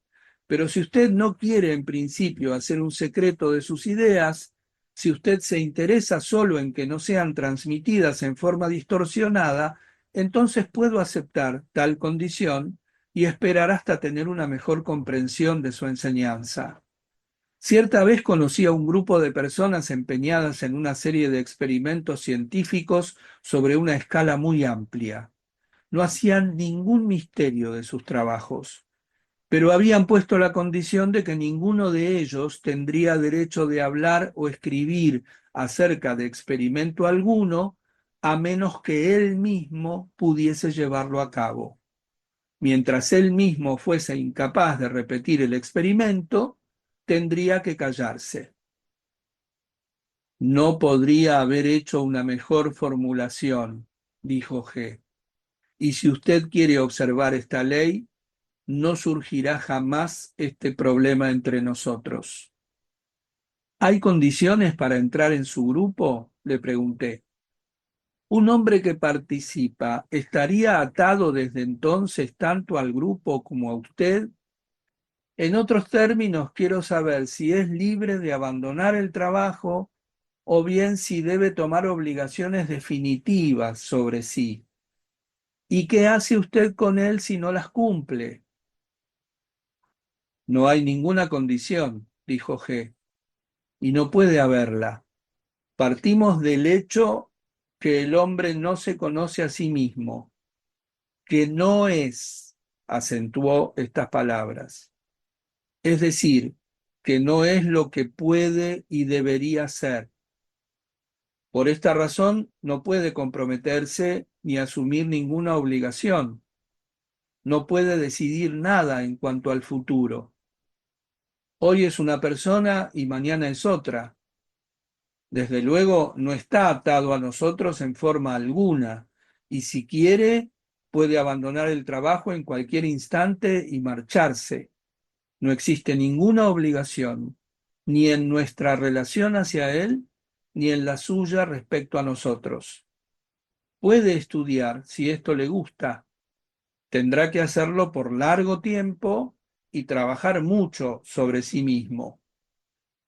Pero si usted no quiere en principio hacer un secreto de sus ideas, si usted se interesa solo en que no sean transmitidas en forma distorsionada, entonces puedo aceptar tal condición y esperar hasta tener una mejor comprensión de su enseñanza. Cierta vez conocí a un grupo de personas empeñadas en una serie de experimentos científicos sobre una escala muy amplia. No hacían ningún misterio de sus trabajos, pero habían puesto la condición de que ninguno de ellos tendría derecho de hablar o escribir acerca de experimento alguno, a menos que él mismo pudiese llevarlo a cabo. Mientras él mismo fuese incapaz de repetir el experimento, tendría que callarse. No podría haber hecho una mejor formulación, dijo G. Y si usted quiere observar esta ley, no surgirá jamás este problema entre nosotros. ¿Hay condiciones para entrar en su grupo?, le pregunté. ¿Un hombre que participa estaría atado desde entonces tanto al grupo como a usted? En otros términos, quiero saber si es libre de abandonar el trabajo o bien si debe tomar obligaciones definitivas sobre sí. ¿Y qué hace usted con él si no las cumple? No hay ninguna condición, dijo G, y no puede haberla. Partimos del hecho que el hombre no se conoce a sí mismo, que no es, acentuó estas palabras, es decir, que no es lo que puede y debería ser. Por esta razón, no puede comprometerse ni asumir ninguna obligación. No puede decidir nada en cuanto al futuro. Hoy es una persona y mañana es otra. Desde luego, no está atado a nosotros en forma alguna, y si quiere, puede abandonar el trabajo en cualquier instante y marcharse. No existe ninguna obligación, ni en nuestra relación hacia él, ni en la suya respecto a nosotros. Puede estudiar si esto le gusta. Tendrá que hacerlo por largo tiempo y trabajar mucho sobre sí mismo.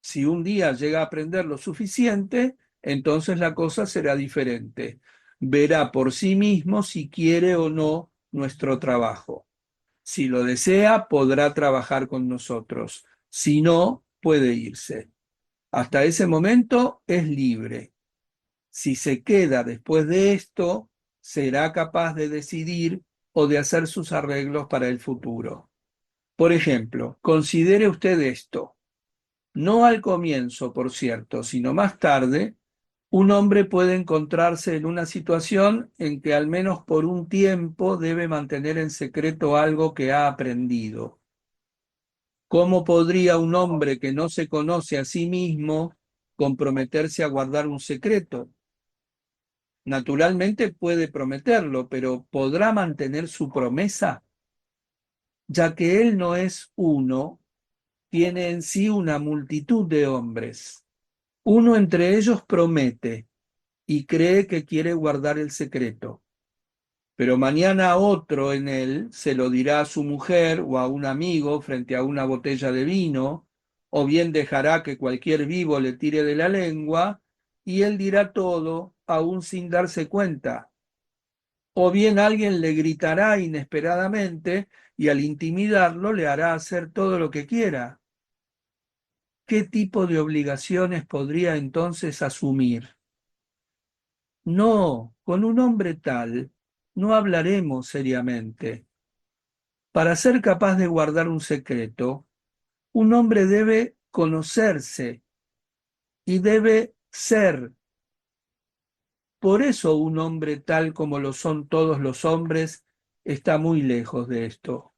Si un día llega a aprender lo suficiente, entonces la cosa será diferente. Verá por sí mismo si quiere o no nuestro trabajo. Si lo desea, podrá trabajar con nosotros. Si no, puede irse. Hasta ese momento es libre. Si se queda después de esto, será capaz de decidir o de hacer sus arreglos para el futuro. Por ejemplo, considere usted esto. No al comienzo, por cierto, sino más tarde, un hombre puede encontrarse en una situación en que al menos por un tiempo debe mantener en secreto algo que ha aprendido. ¿Cómo podría un hombre que no se conoce a sí mismo comprometerse a guardar un secreto? Naturalmente puede prometerlo, pero ¿podrá mantener su promesa? Ya que él no es uno, tiene en sí una multitud de hombres. Uno entre ellos promete y cree que quiere guardar el secreto, pero mañana otro en él se lo dirá a su mujer o a un amigo frente a una botella de vino, o bien dejará que cualquier vivo le tire de la lengua y él dirá todo aún sin darse cuenta. O bien alguien le gritará inesperadamente y al intimidarlo le hará hacer todo lo que quiera. ¿Qué tipo de obligaciones podría entonces asumir? No, con un hombre tal no hablaremos seriamente. Para ser capaz de guardar un secreto, un hombre debe conocerse y debe ser. Por eso un hombre tal como lo son todos los hombres está muy lejos de esto.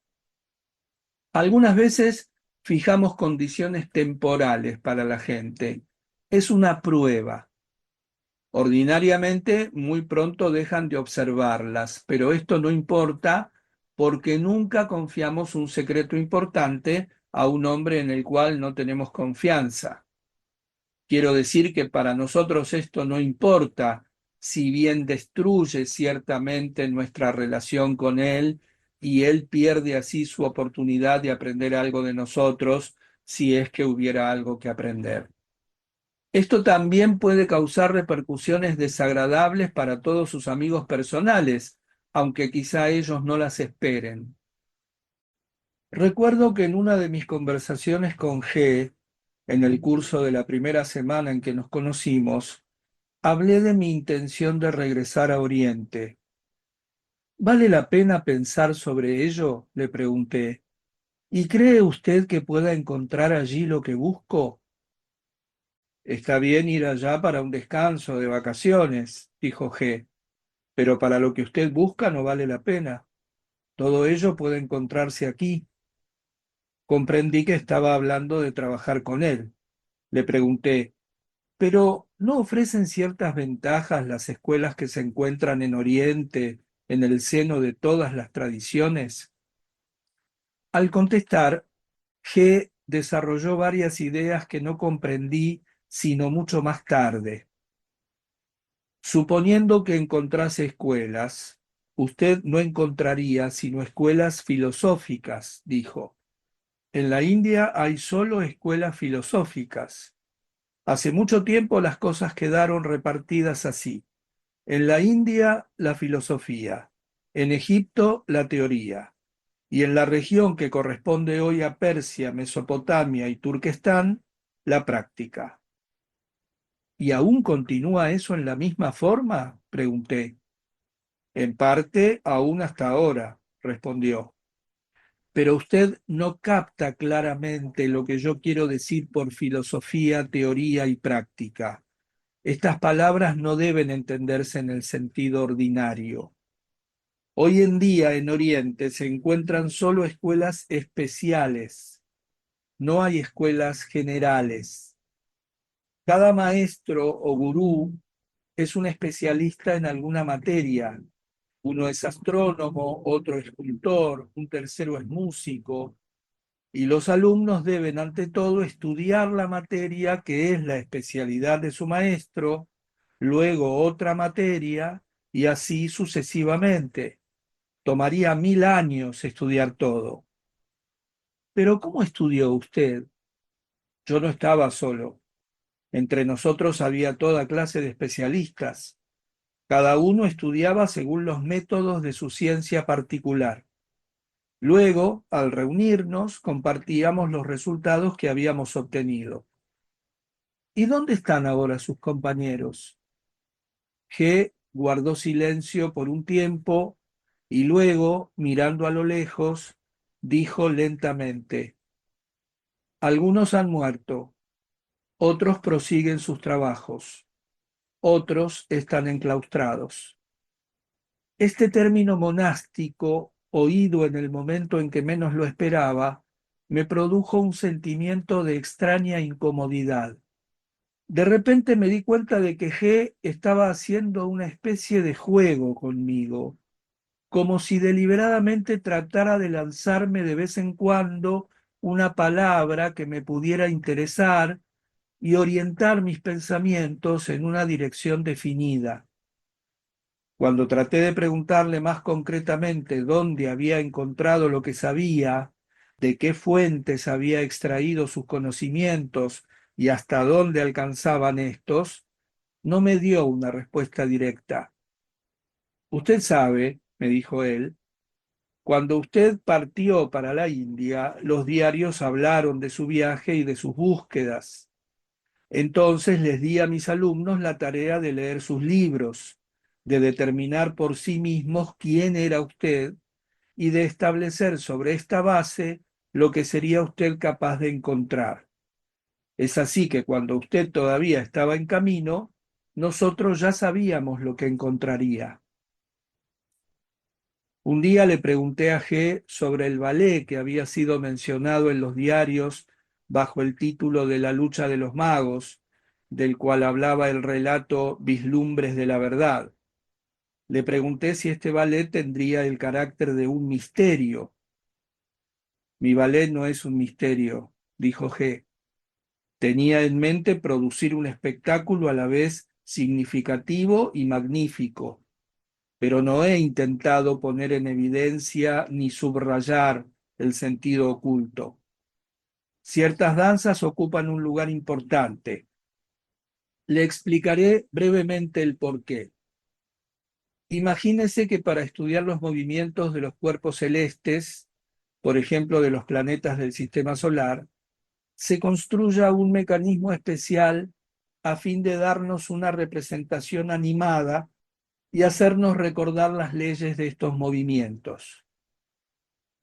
Algunas veces fijamos condiciones temporales para la gente. Es una prueba. Ordinariamente, muy pronto dejan de observarlas, pero esto no importa porque nunca confiamos un secreto importante a un hombre en el cual no tenemos confianza. Quiero decir que para nosotros esto no importa, si bien destruye ciertamente nuestra relación con él y él pierde así su oportunidad de aprender algo de nosotros, si es que hubiera algo que aprender. Esto también puede causar repercusiones desagradables para todos sus amigos personales, aunque quizá ellos no las esperen. Recuerdo que en una de mis conversaciones con G, en el curso de la primera semana en que nos conocimos, hablé de mi intención de regresar a Oriente. ¿Vale la pena pensar sobre ello?, le pregunté. ¿Y cree usted que pueda encontrar allí lo que busco? Está bien ir allá para un descanso de vacaciones, dijo G, pero para lo que usted busca no vale la pena. Todo ello puede encontrarse aquí. Comprendí que estaba hablando de trabajar con él. Le pregunté, ¿pero no ofrecen ciertas ventajas las escuelas que se encuentran en Oriente, en el seno de todas las tradiciones? Al contestar, G desarrolló varias ideas que no comprendí sino mucho más tarde. Suponiendo que encontrase escuelas, usted no encontraría sino escuelas filosóficas, dijo. En la India hay solo escuelas filosóficas. Hace mucho tiempo las cosas quedaron repartidas así. En la India, la filosofía, en Egipto, la teoría, y en la región que corresponde hoy a Persia, Mesopotamia y Turquestán, la práctica. ¿Y aún continúa eso en la misma forma?, pregunté. En parte, aún hasta ahora, respondió. Pero usted no capta claramente lo que yo quiero decir por filosofía, teoría y práctica. Estas palabras no deben entenderse en el sentido ordinario. Hoy en día en Oriente se encuentran solo escuelas especiales, no hay escuelas generales. Cada maestro o gurú es un especialista en alguna materia. Uno es astrónomo, otro es escultor, un tercero es músico, y los alumnos deben ante todo estudiar la materia que es la especialidad de su maestro, luego otra materia y así sucesivamente. Tomaría 1000 años estudiar todo. Pero ¿cómo estudió usted? Yo no estaba solo. Entre nosotros había toda clase de especialistas. Cada uno estudiaba según los métodos de su ciencia particular. Luego, al reunirnos, compartíamos los resultados que habíamos obtenido. ¿Y dónde están ahora sus compañeros? G guardó silencio por un tiempo y luego, mirando a lo lejos, dijo lentamente, algunos han muerto, otros prosiguen sus trabajos, otros están enclaustrados. Este término monástico, oído en el momento en que menos lo esperaba, me produjo un sentimiento de extraña incomodidad. De repente me di cuenta de que G estaba haciendo una especie de juego conmigo, como si deliberadamente tratara de lanzarme de vez en cuando una palabra que me pudiera interesar y orientar mis pensamientos en una dirección definida. Cuando traté de preguntarle más concretamente dónde había encontrado lo que sabía, de qué fuentes había extraído sus conocimientos y hasta dónde alcanzaban estos, no me dio una respuesta directa. Usted sabe, me dijo él, cuando usted partió para la India, los diarios hablaron de su viaje y de sus búsquedas. Entonces les di a mis alumnos la tarea de leer sus libros, de determinar por sí mismos quién era usted y de establecer sobre esta base lo que sería usted capaz de encontrar. Es así que cuando usted todavía estaba en camino, nosotros ya sabíamos lo que encontraría. Un día le pregunté a G sobre el ballet que había sido mencionado en los diarios bajo el título de La lucha de los magos, del cual hablaba el relato Vislumbres de la verdad. Le pregunté si este ballet tendría el carácter de un misterio. Mi ballet no es un misterio, dijo G. Tenía en mente producir un espectáculo a la vez significativo y magnífico, pero no he intentado poner en evidencia ni subrayar el sentido oculto. Ciertas danzas ocupan un lugar importante. Le explicaré brevemente el porqué. Imagínese que para estudiar los movimientos de los cuerpos celestes, por ejemplo de los planetas del sistema solar, se construya un mecanismo especial a fin de darnos una representación animada y hacernos recordar las leyes de estos movimientos.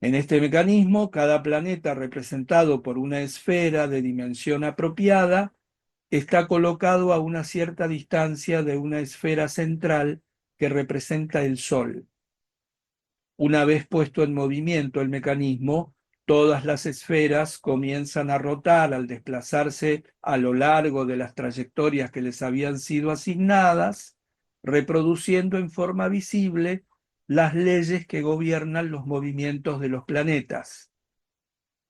En este mecanismo, cada planeta representado por una esfera de dimensión apropiada está colocado a una cierta distancia de una esfera central que representa el Sol. Una vez puesto en movimiento el mecanismo, todas las esferas comienzan a rotar al desplazarse a lo largo de las trayectorias que les habían sido asignadas, reproduciendo en forma visible las leyes que gobiernan los movimientos de los planetas.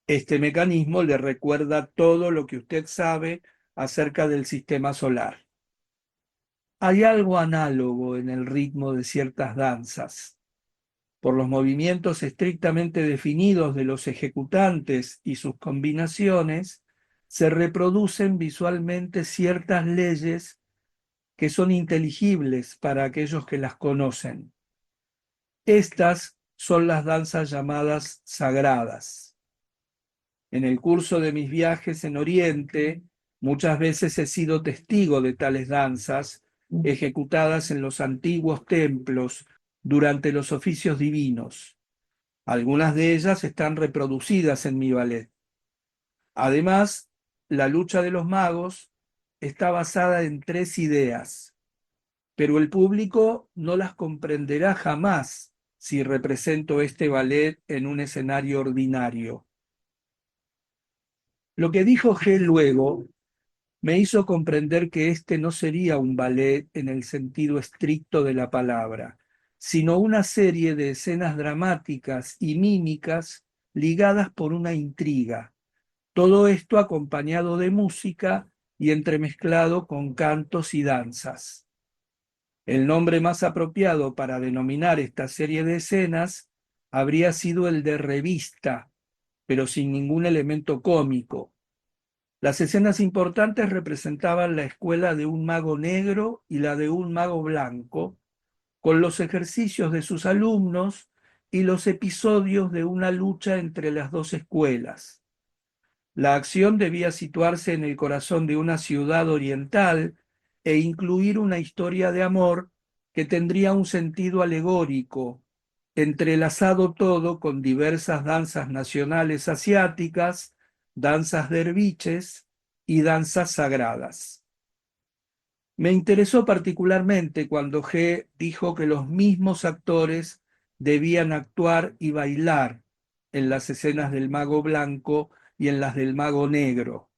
Este mecanismo le recuerda todo lo que usted sabe acerca del sistema solar. Hay algo análogo en el ritmo de ciertas danzas. Por los movimientos estrictamente definidos de los ejecutantes y sus combinaciones, se reproducen visualmente ciertas leyes que son inteligibles para aquellos que las conocen. Estas son las danzas llamadas sagradas. En el curso de mis viajes en Oriente, muchas veces he sido testigo de tales danzas ejecutadas en los antiguos templos durante los oficios divinos. Algunas de ellas están reproducidas en mi ballet. Además, la lucha de los magos está basada en tres ideas, pero el público no las comprenderá jamás si represento este ballet en un escenario ordinario. Lo que dijo G luego me hizo comprender que este no sería un ballet en el sentido estricto de la palabra, sino una serie de escenas dramáticas y mímicas ligadas por una intriga. Todo esto acompañado de música y entremezclado con cantos y danzas. El nombre más apropiado para denominar esta serie de escenas habría sido el de revista, pero sin ningún elemento cómico. Las escenas importantes representaban la escuela de un mago negro y la de un mago blanco, con los ejercicios de sus alumnos y los episodios de una lucha entre las dos escuelas. La acción debía situarse en el corazón de una ciudad oriental e incluir una historia de amor que tendría un sentido alegórico, entrelazado todo con diversas danzas nacionales asiáticas, danzas derviches y danzas sagradas. Me interesó particularmente cuando G dijo que los mismos actores debían actuar y bailar en las escenas del mago blanco y en las del mago negro,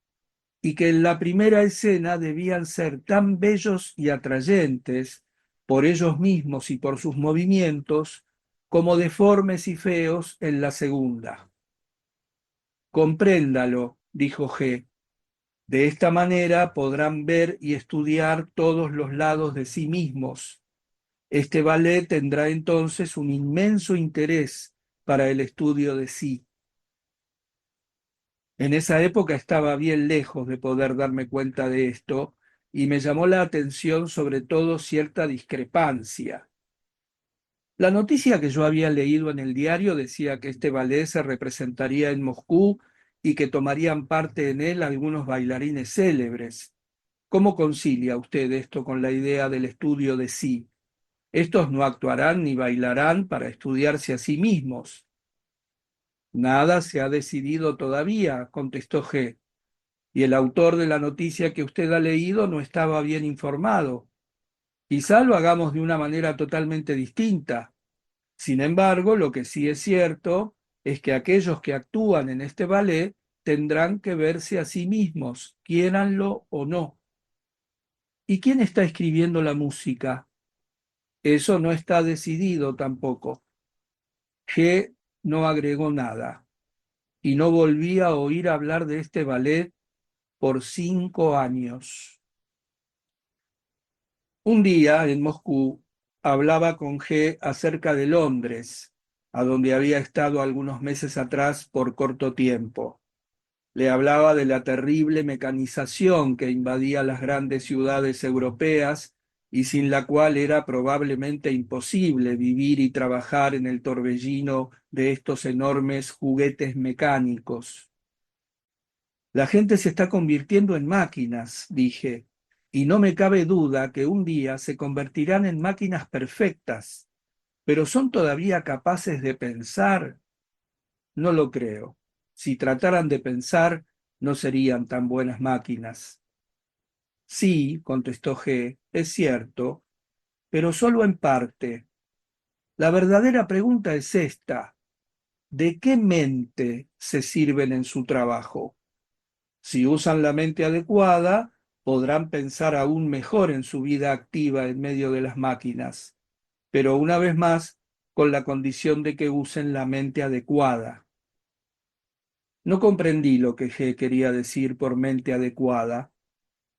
y que en la primera escena debían ser tan bellos y atrayentes por ellos mismos y por sus movimientos, como deformes y feos en la segunda. Compréndalo, dijo G. De esta manera podrán ver y estudiar todos los lados de sí mismos. Este ballet tendrá entonces un inmenso interés para el estudio de sí. En esa época estaba bien lejos de poder darme cuenta de esto y me llamó la atención sobre todo cierta discrepancia. La noticia que yo había leído en el diario decía que este ballet se representaría en Moscú y que tomarían parte en él algunos bailarines célebres. ¿Cómo concilia usted esto con la idea del estudio de sí? Estos no actuarán ni bailarán para estudiarse a sí mismos. Nada se ha decidido todavía, contestó G. Y el autor de la noticia que usted ha leído no estaba bien informado. Quizá lo hagamos de una manera totalmente distinta. Sin embargo, lo que sí es cierto es que aquellos que actúan en este ballet tendrán que verse a sí mismos, quiéranlo o no. ¿Y quién está escribiendo la música? Eso no está decidido tampoco. G no agregó nada y no volví a oír hablar de este ballet por 5 años. Un día, en Moscú, hablaba con G acerca de Londres, a donde había estado algunos meses atrás por corto tiempo. Le hablaba de la terrible mecanización que invadía las grandes ciudades europeas y sin la cual era probablemente imposible vivir y trabajar en el torbellino de estos enormes juguetes mecánicos. La gente se está convirtiendo en máquinas, dije, y no me cabe duda que un día se convertirán en máquinas perfectas, pero ¿son todavía capaces de pensar? No lo creo. Si trataran de pensar, no serían tan buenas máquinas. Sí, contestó G, es cierto, pero solo en parte. La verdadera pregunta es esta: ¿de qué mente se sirven en su trabajo? Si usan la mente adecuada, podrán pensar aún mejor en su vida activa en medio de las máquinas, pero una vez más, con la condición de que usen la mente adecuada. No comprendí lo que G quería decir por mente adecuada,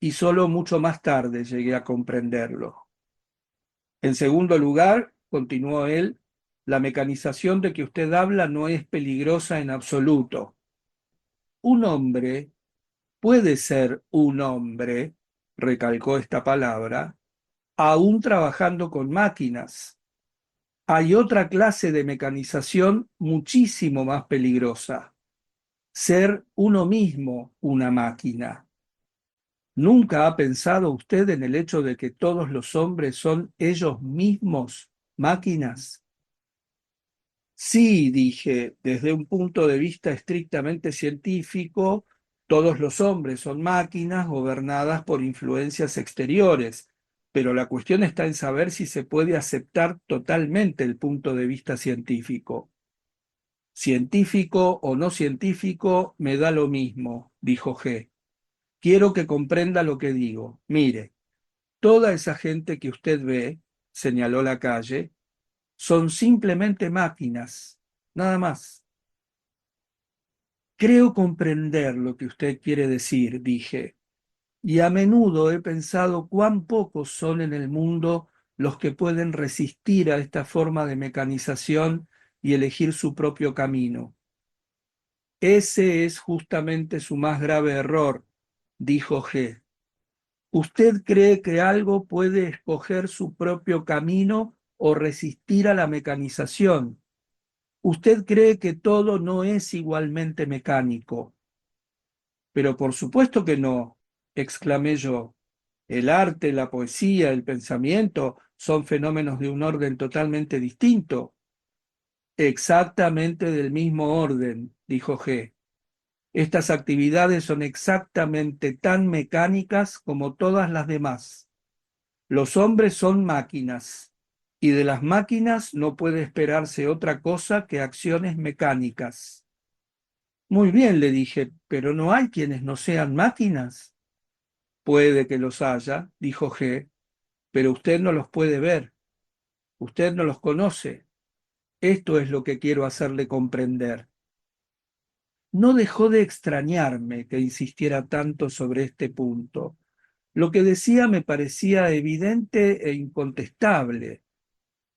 y solo mucho más tarde llegué a comprenderlo. En segundo lugar, continuó él, la mecanización de que usted habla no es peligrosa en absoluto. Un hombre puede ser un hombre, recalcó esta palabra, aún trabajando con máquinas. Hay otra clase de mecanización muchísimo más peligrosa: ser uno mismo una máquina. ¿Nunca ha pensado usted en el hecho de que todos los hombres son ellos mismos máquinas? Sí, dije, desde un punto de vista estrictamente científico, todos los hombres son máquinas gobernadas por influencias exteriores, pero la cuestión está en saber si se puede aceptar totalmente el punto de vista científico. Científico o no científico, me da lo mismo, dijo G. Quiero que comprenda lo que digo. Mire, toda esa gente que usted ve, señaló la calle, son simplemente máquinas, nada más. Creo comprender lo que usted quiere decir, dije, y a menudo he pensado cuán pocos son en el mundo los que pueden resistir a esta forma de mecanización y elegir su propio camino. Ese es justamente su más grave error, dijo G. ¿Usted cree que algo puede escoger su propio camino o resistir a la mecanización? ¿Usted cree que todo no es igualmente mecánico? Pero por supuesto que no, exclamé yo. El arte, la poesía, el pensamiento son fenómenos de un orden totalmente distinto. Exactamente del mismo orden, dijo G. Estas actividades son exactamente tan mecánicas como todas las demás. Los hombres son máquinas, y de las máquinas no puede esperarse otra cosa que acciones mecánicas. Muy bien, le dije, pero ¿no hay quienes no sean máquinas? Puede que los haya, dijo G, pero usted no los puede ver, usted no los conoce. Esto es lo que quiero hacerle comprender. No dejó de extrañarme que insistiera tanto sobre este punto. Lo que decía me parecía evidente e incontestable.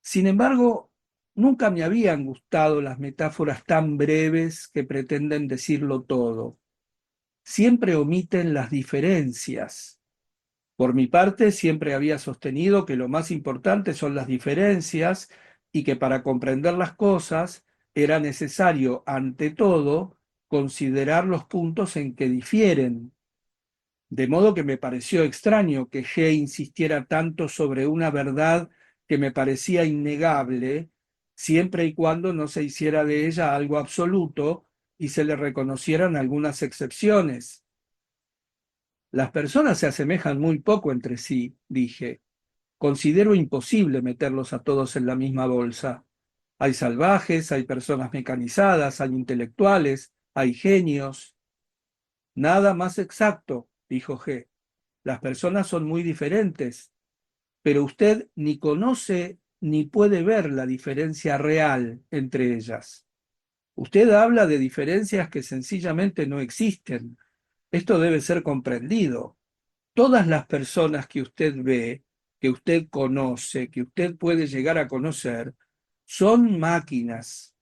Sin embargo, nunca me habían gustado las metáforas tan breves que pretenden decirlo todo. Siempre omiten las diferencias. Por mi parte, siempre había sostenido que lo más importante son las diferencias y que para comprender las cosas era necesario, ante todo, considerar los puntos en que difieren. De modo que me pareció extraño que G insistiera tanto sobre una verdad que me parecía innegable, siempre y cuando no se hiciera de ella algo absoluto y se le reconocieran algunas excepciones. Las personas se asemejan muy poco entre sí, dije. Considero imposible meterlos a todos en la misma bolsa. Hay salvajes, hay personas mecanizadas, hay intelectuales, hay genios. Nada más exacto, dijo G. Las personas son muy diferentes, pero usted ni conoce ni puede ver la diferencia real entre ellas. Usted habla de diferencias que sencillamente no existen. Esto debe ser comprendido. Todas las personas que usted ve, que usted conoce, que usted puede llegar a conocer, son máquinas,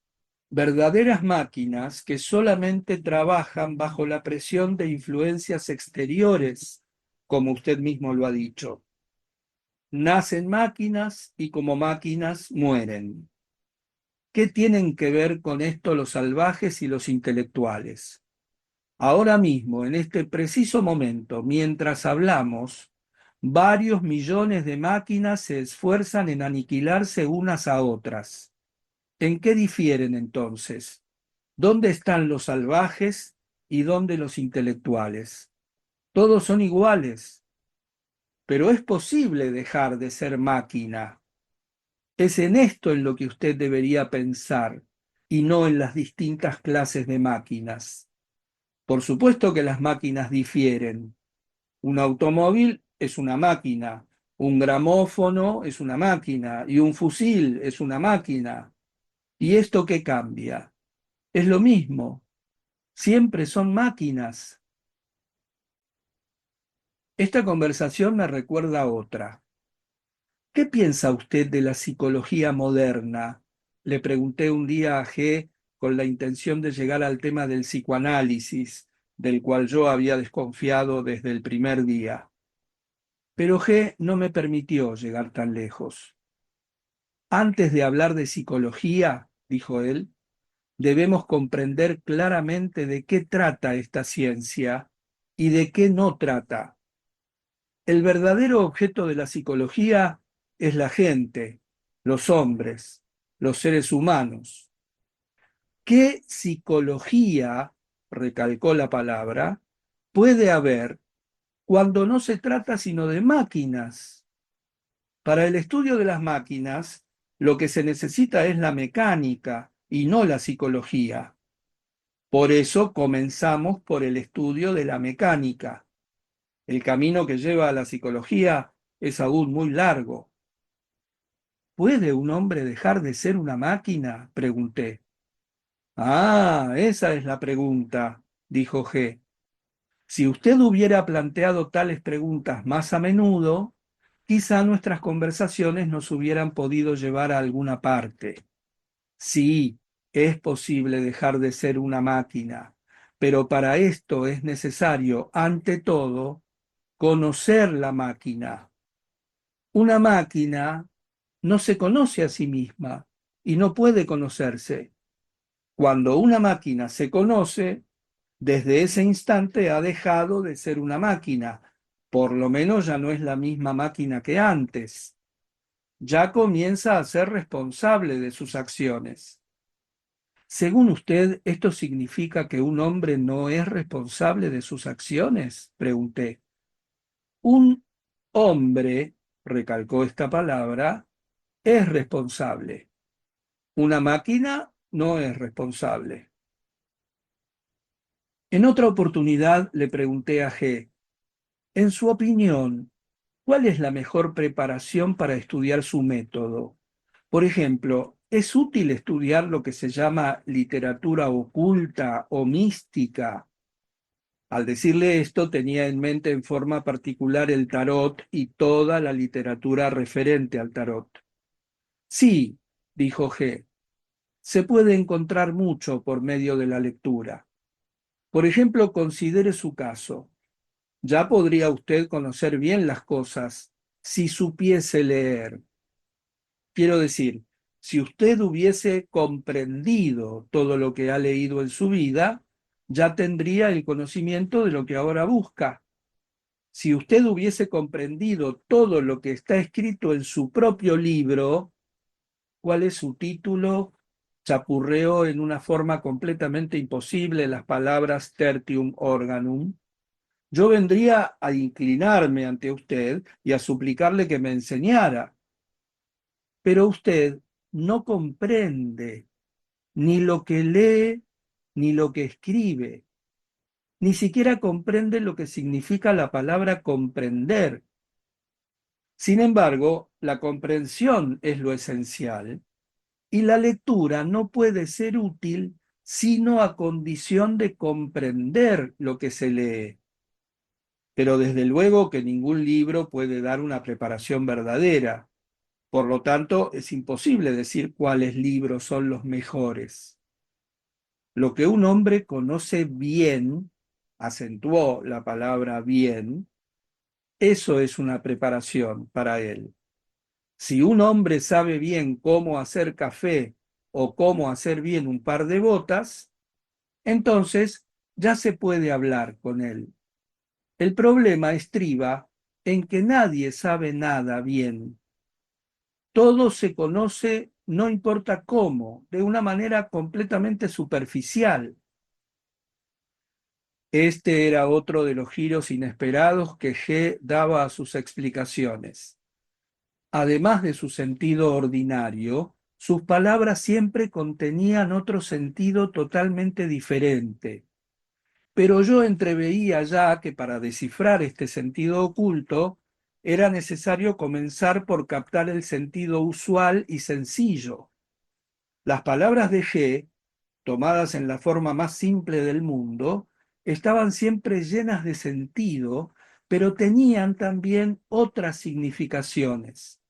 verdaderas máquinas que solamente trabajan bajo la presión de influencias exteriores, como usted mismo lo ha dicho. Nacen máquinas y como máquinas mueren. ¿Qué tienen que ver con esto los salvajes y los intelectuales? Ahora mismo, en este preciso momento, mientras hablamos, varios millones de máquinas se esfuerzan en aniquilarse unas a otras. ¿En qué difieren entonces? ¿Dónde están los salvajes y dónde los intelectuales? Todos son iguales, pero es posible dejar de ser máquina. Es en esto en lo que usted debería pensar y no en las distintas clases de máquinas. Por supuesto que las máquinas difieren. Un automóvil es una máquina, un gramófono es una máquina y un fusil es una máquina. ¿Y esto qué cambia? Es lo mismo, siempre son máquinas. Esta conversación me recuerda a otra. ¿Qué piensa usted de la psicología moderna? Le pregunté un día a G con la intención de llegar al tema del psicoanálisis, del cual yo había desconfiado desde el primer día. Pero G no me permitió llegar tan lejos. Antes de hablar de psicología, dijo él, debemos comprender claramente de qué trata esta ciencia y de qué no trata. El verdadero objeto de la psicología es la gente, los hombres, los seres humanos. ¿Qué psicología, recalcó la palabra, puede haber cuando no se trata sino de máquinas? Para el estudio de las máquinas, lo que se necesita es la mecánica y no la psicología. Por eso comenzamos por el estudio de la mecánica. El camino que lleva a la psicología es aún muy largo. ¿Puede un hombre dejar de ser una máquina? Pregunté. Ah, esa es la pregunta, dijo G. Si usted hubiera planteado tales preguntas más a menudo, quizá nuestras conversaciones nos hubieran podido llevar a alguna parte. Sí, es posible dejar de ser una máquina, pero para esto es necesario, ante todo, conocer la máquina. Una máquina no se conoce a sí misma y no puede conocerse. Cuando una máquina se conoce, desde ese instante ha dejado de ser una máquina. Por lo menos ya no es la misma máquina que antes. Ya comienza a ser responsable de sus acciones. Según usted, ¿esto significa que un hombre no es responsable de sus acciones? Pregunté. Un hombre, recalcó esta palabra, es responsable. Una máquina no es responsable. En otra oportunidad le pregunté a G, en su opinión, ¿cuál es la mejor preparación para estudiar su método? Por ejemplo, ¿es útil estudiar lo que se llama literatura oculta o mística? Al decirle esto, tenía en mente en forma particular el tarot y toda la literatura referente al tarot. Sí, dijo G, se puede encontrar mucho por medio de la lectura. Por ejemplo, considere su caso. Ya podría usted conocer bien las cosas si supiese leer. Quiero decir, si usted hubiese comprendido todo lo que ha leído en su vida, ya tendría el conocimiento de lo que ahora busca. Si usted hubiese comprendido todo lo que está escrito en su propio libro, ¿cuál es su título? Chapurreó en una forma completamente imposible las palabras tertium organum. Yo vendría a inclinarme ante usted y a suplicarle que me enseñara, pero usted no comprende ni lo que lee ni lo que escribe, ni siquiera comprende lo que significa la palabra comprender. Sin embargo, la comprensión es lo esencial y la lectura no puede ser útil sino a condición de comprender lo que se lee. pero desde luego que ningún libro puede dar una preparación verdadera. Por lo tanto, es imposible decir cuáles libros son los mejores. Lo que un hombre conoce bien, acentuó la palabra bien, eso es una preparación para él. Si un hombre sabe bien cómo hacer café o cómo hacer bien un par de botas, entonces ya se puede hablar con él. El problema estriba en que nadie sabe nada bien. Todo se conoce, no importa cómo, de una manera completamente superficial. Este era otro de los giros inesperados que G daba a sus explicaciones. Además de su sentido ordinario, sus palabras siempre contenían otro sentido totalmente diferente. Pero yo entreveía ya que para descifrar este sentido oculto era necesario comenzar por captar el sentido usual y sencillo. Las palabras de G, tomadas en la forma más simple del mundo, estaban siempre llenas de sentido, pero tenían también otras significaciones.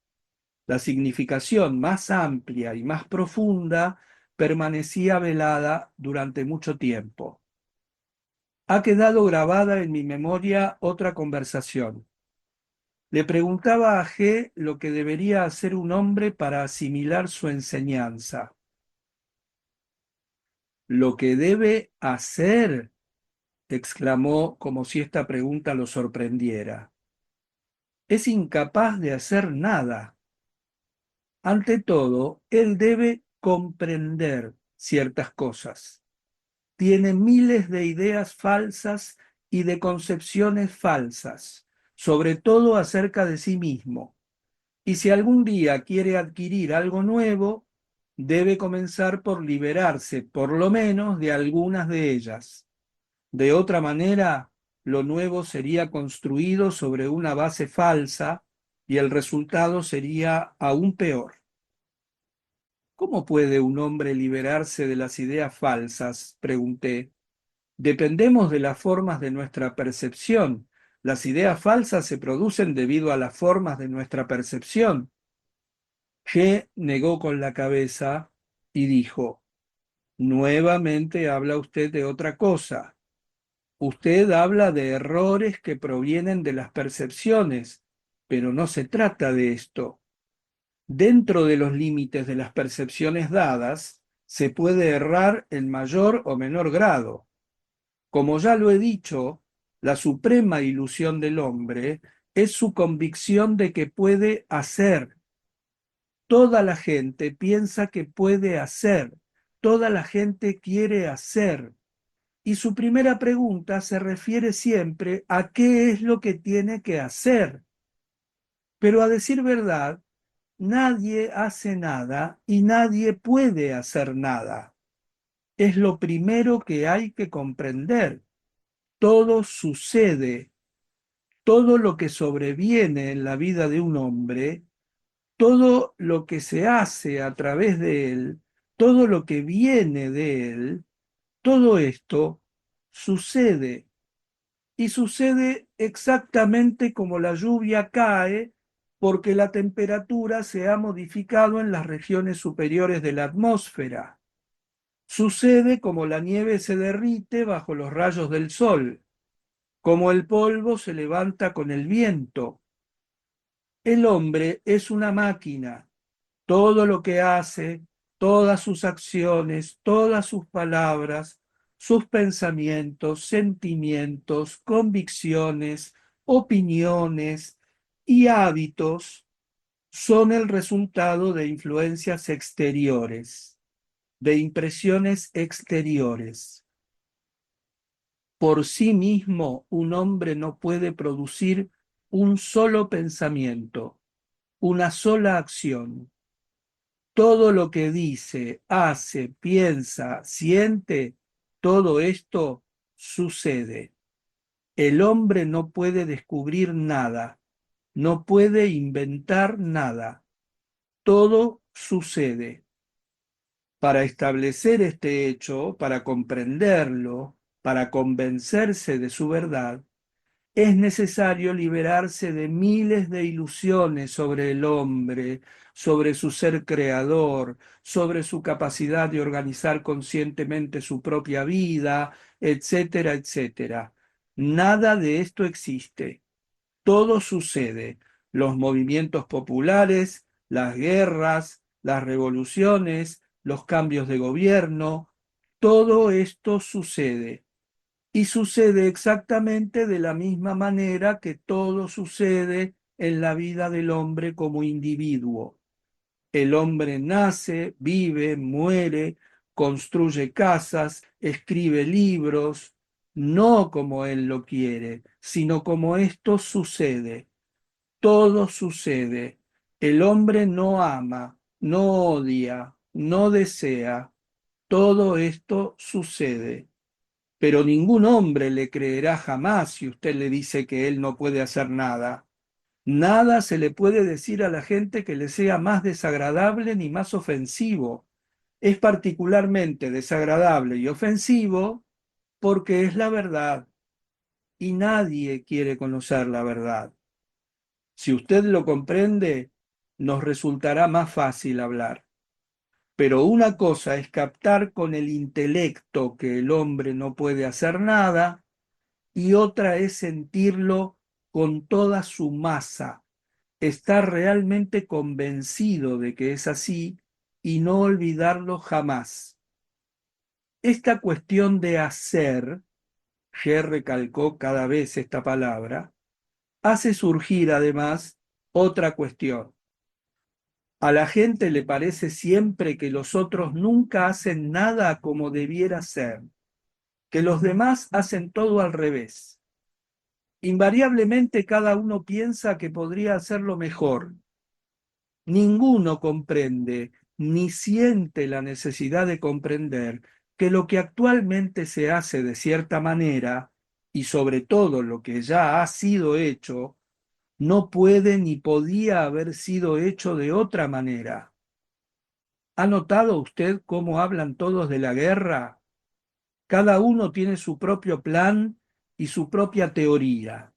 La significación más amplia y más profunda permanecía velada durante mucho tiempo. Ha quedado grabada en mi memoria otra conversación. Le preguntaba a G lo que debería hacer un hombre para asimilar su enseñanza. Lo que debe hacer, exclamó como si esta pregunta lo sorprendiera. Es incapaz de hacer nada. Ante todo, él debe comprender ciertas cosas. Tiene miles de ideas falsas y de concepciones falsas, sobre todo acerca de sí mismo. Y si algún día quiere adquirir algo nuevo, debe comenzar por liberarse, por lo menos, de algunas de ellas. De otra manera, lo nuevo sería construido sobre una base falsa y el resultado sería aún peor. ¿Cómo puede un hombre liberarse de las ideas falsas? Pregunté. Dependemos de las formas de nuestra percepción. Las ideas falsas se producen debido a las formas de nuestra percepción. G negó con la cabeza y dijo, nuevamente habla usted de otra cosa. Usted habla de errores que provienen de las percepciones, pero no se trata de esto. Dentro de los límites de las percepciones dadas, se puede errar en mayor o menor grado. Como ya lo he dicho, la suprema ilusión del hombre es su convicción de que puede hacer. Toda la gente piensa que puede hacer, toda la gente quiere hacer. Y su primera pregunta se refiere siempre a qué es lo que tiene que hacer. Pero a decir verdad, nadie hace nada y nadie puede hacer nada. Es lo primero que hay que comprender. Todo sucede, todo lo que sobreviene en la vida de un hombre, todo lo que se hace a través de él, todo lo que viene de él, todo esto sucede y sucede exactamente como la lluvia cae porque la temperatura se ha modificado en las regiones superiores de la atmósfera. Sucede como la nieve se derrite bajo los rayos del sol, como el polvo se levanta con el viento. El hombre es una máquina. Todo lo que hace, todas sus acciones, todas sus palabras, sus pensamientos, sentimientos, convicciones, opiniones y hábitos son el resultado de influencias exteriores, de impresiones exteriores. Por sí mismo, un hombre no puede producir un solo pensamiento, una sola acción. Todo lo que dice, hace, piensa, siente, todo esto sucede. El hombre no puede descubrir nada, no puede inventar nada. Todo sucede. Para establecer este hecho, para comprenderlo, para convencerse de su verdad, es necesario liberarse de miles de ilusiones sobre el hombre, sobre su ser creador, sobre su capacidad de organizar conscientemente su propia vida, etcétera, etcétera. Nada de esto existe. Todo sucede. Los movimientos populares, las guerras, las revoluciones, los cambios de gobierno, todo esto sucede. Y sucede exactamente de la misma manera que todo sucede en la vida del hombre como individuo. El hombre nace, vive, muere, construye casas, escribe libros, no como él lo quiere, sino como esto sucede. Todo sucede. El hombre no ama, no odia, no desea. Todo esto sucede. Pero ningún hombre le creerá jamás si usted le dice que él no puede hacer nada. Nada se le puede decir a la gente que le sea más desagradable ni más ofensivo. Es particularmente desagradable y ofensivo porque es la verdad y nadie quiere conocer la verdad. Si usted lo comprende, nos resultará más fácil hablar. Pero una cosa es captar con el intelecto que el hombre no puede hacer nada y otra es sentirlo con toda su masa, estar realmente convencido de que es así y no olvidarlo jamás. Esta cuestión de hacer, G recalcó cada vez esta palabra, hace surgir además otra cuestión. A la gente le parece siempre que los otros nunca hacen nada como debiera ser, que los demás hacen todo al revés. Invariablemente cada uno piensa que podría hacerlo mejor. Ninguno comprende ni siente la necesidad de comprender que lo que actualmente se hace de cierta manera, y sobre todo lo que ya ha sido hecho, no puede ni podía haber sido hecho de otra manera. ¿Ha notado usted cómo hablan todos de la guerra? Cada uno tiene su propio plan y su propia teoría.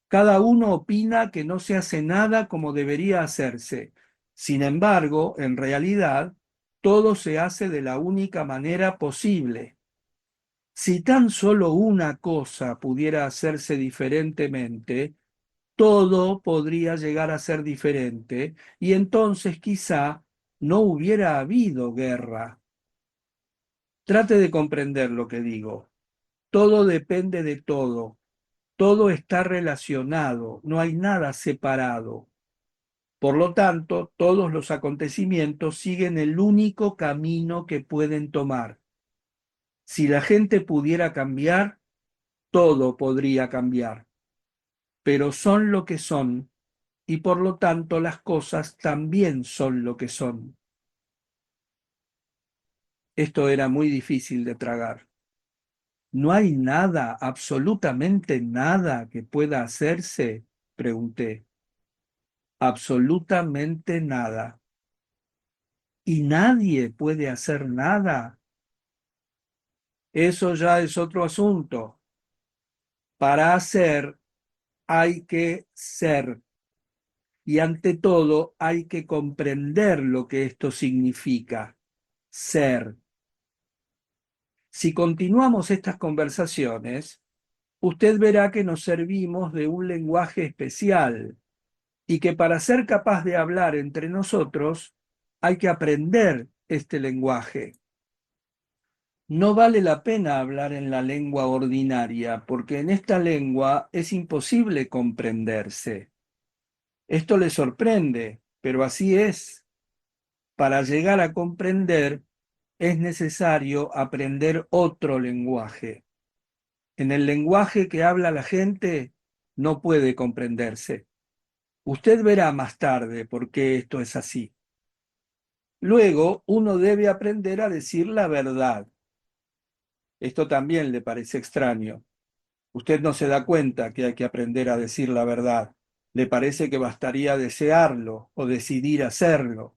Cada uno opina que no se hace nada como debería hacerse. Sin embargo, en realidad, todo se hace de la única manera posible. Si tan solo una cosa pudiera hacerse diferentemente, todo podría llegar a ser diferente y entonces quizá no hubiera habido guerra. Trate de comprender lo que digo. Todo depende de todo. Todo está relacionado, no hay nada separado. Por lo tanto, todos los acontecimientos siguen el único camino que pueden tomar. Si la gente pudiera cambiar, todo podría cambiar, pero son lo que son y por lo tanto las cosas también son lo que son. Esto era muy difícil de tragar. ¿No hay nada, absolutamente nada que pueda hacerse? Pregunté. Absolutamente nada. ¿Y nadie puede hacer nada? Eso ya es otro asunto. Para hacer hay que ser y ante todo hay que comprender lo que esto significa, ser. Si continuamos estas conversaciones, usted verá que nos servimos de un lenguaje especial y que para ser capaz de hablar entre nosotros hay que aprender este lenguaje. No vale la pena hablar en la lengua ordinaria, porque en esta lengua es imposible comprenderse. Esto le sorprende, pero así es. Para llegar a comprender es necesario aprender otro lenguaje. En el lenguaje que habla la gente no puede comprenderse. Usted verá más tarde por qué esto es así. Luego, uno debe aprender a decir la verdad. Esto también le parece extraño. Usted no se da cuenta que hay que aprender a decir la verdad. Le parece que bastaría desearlo o decidir hacerlo.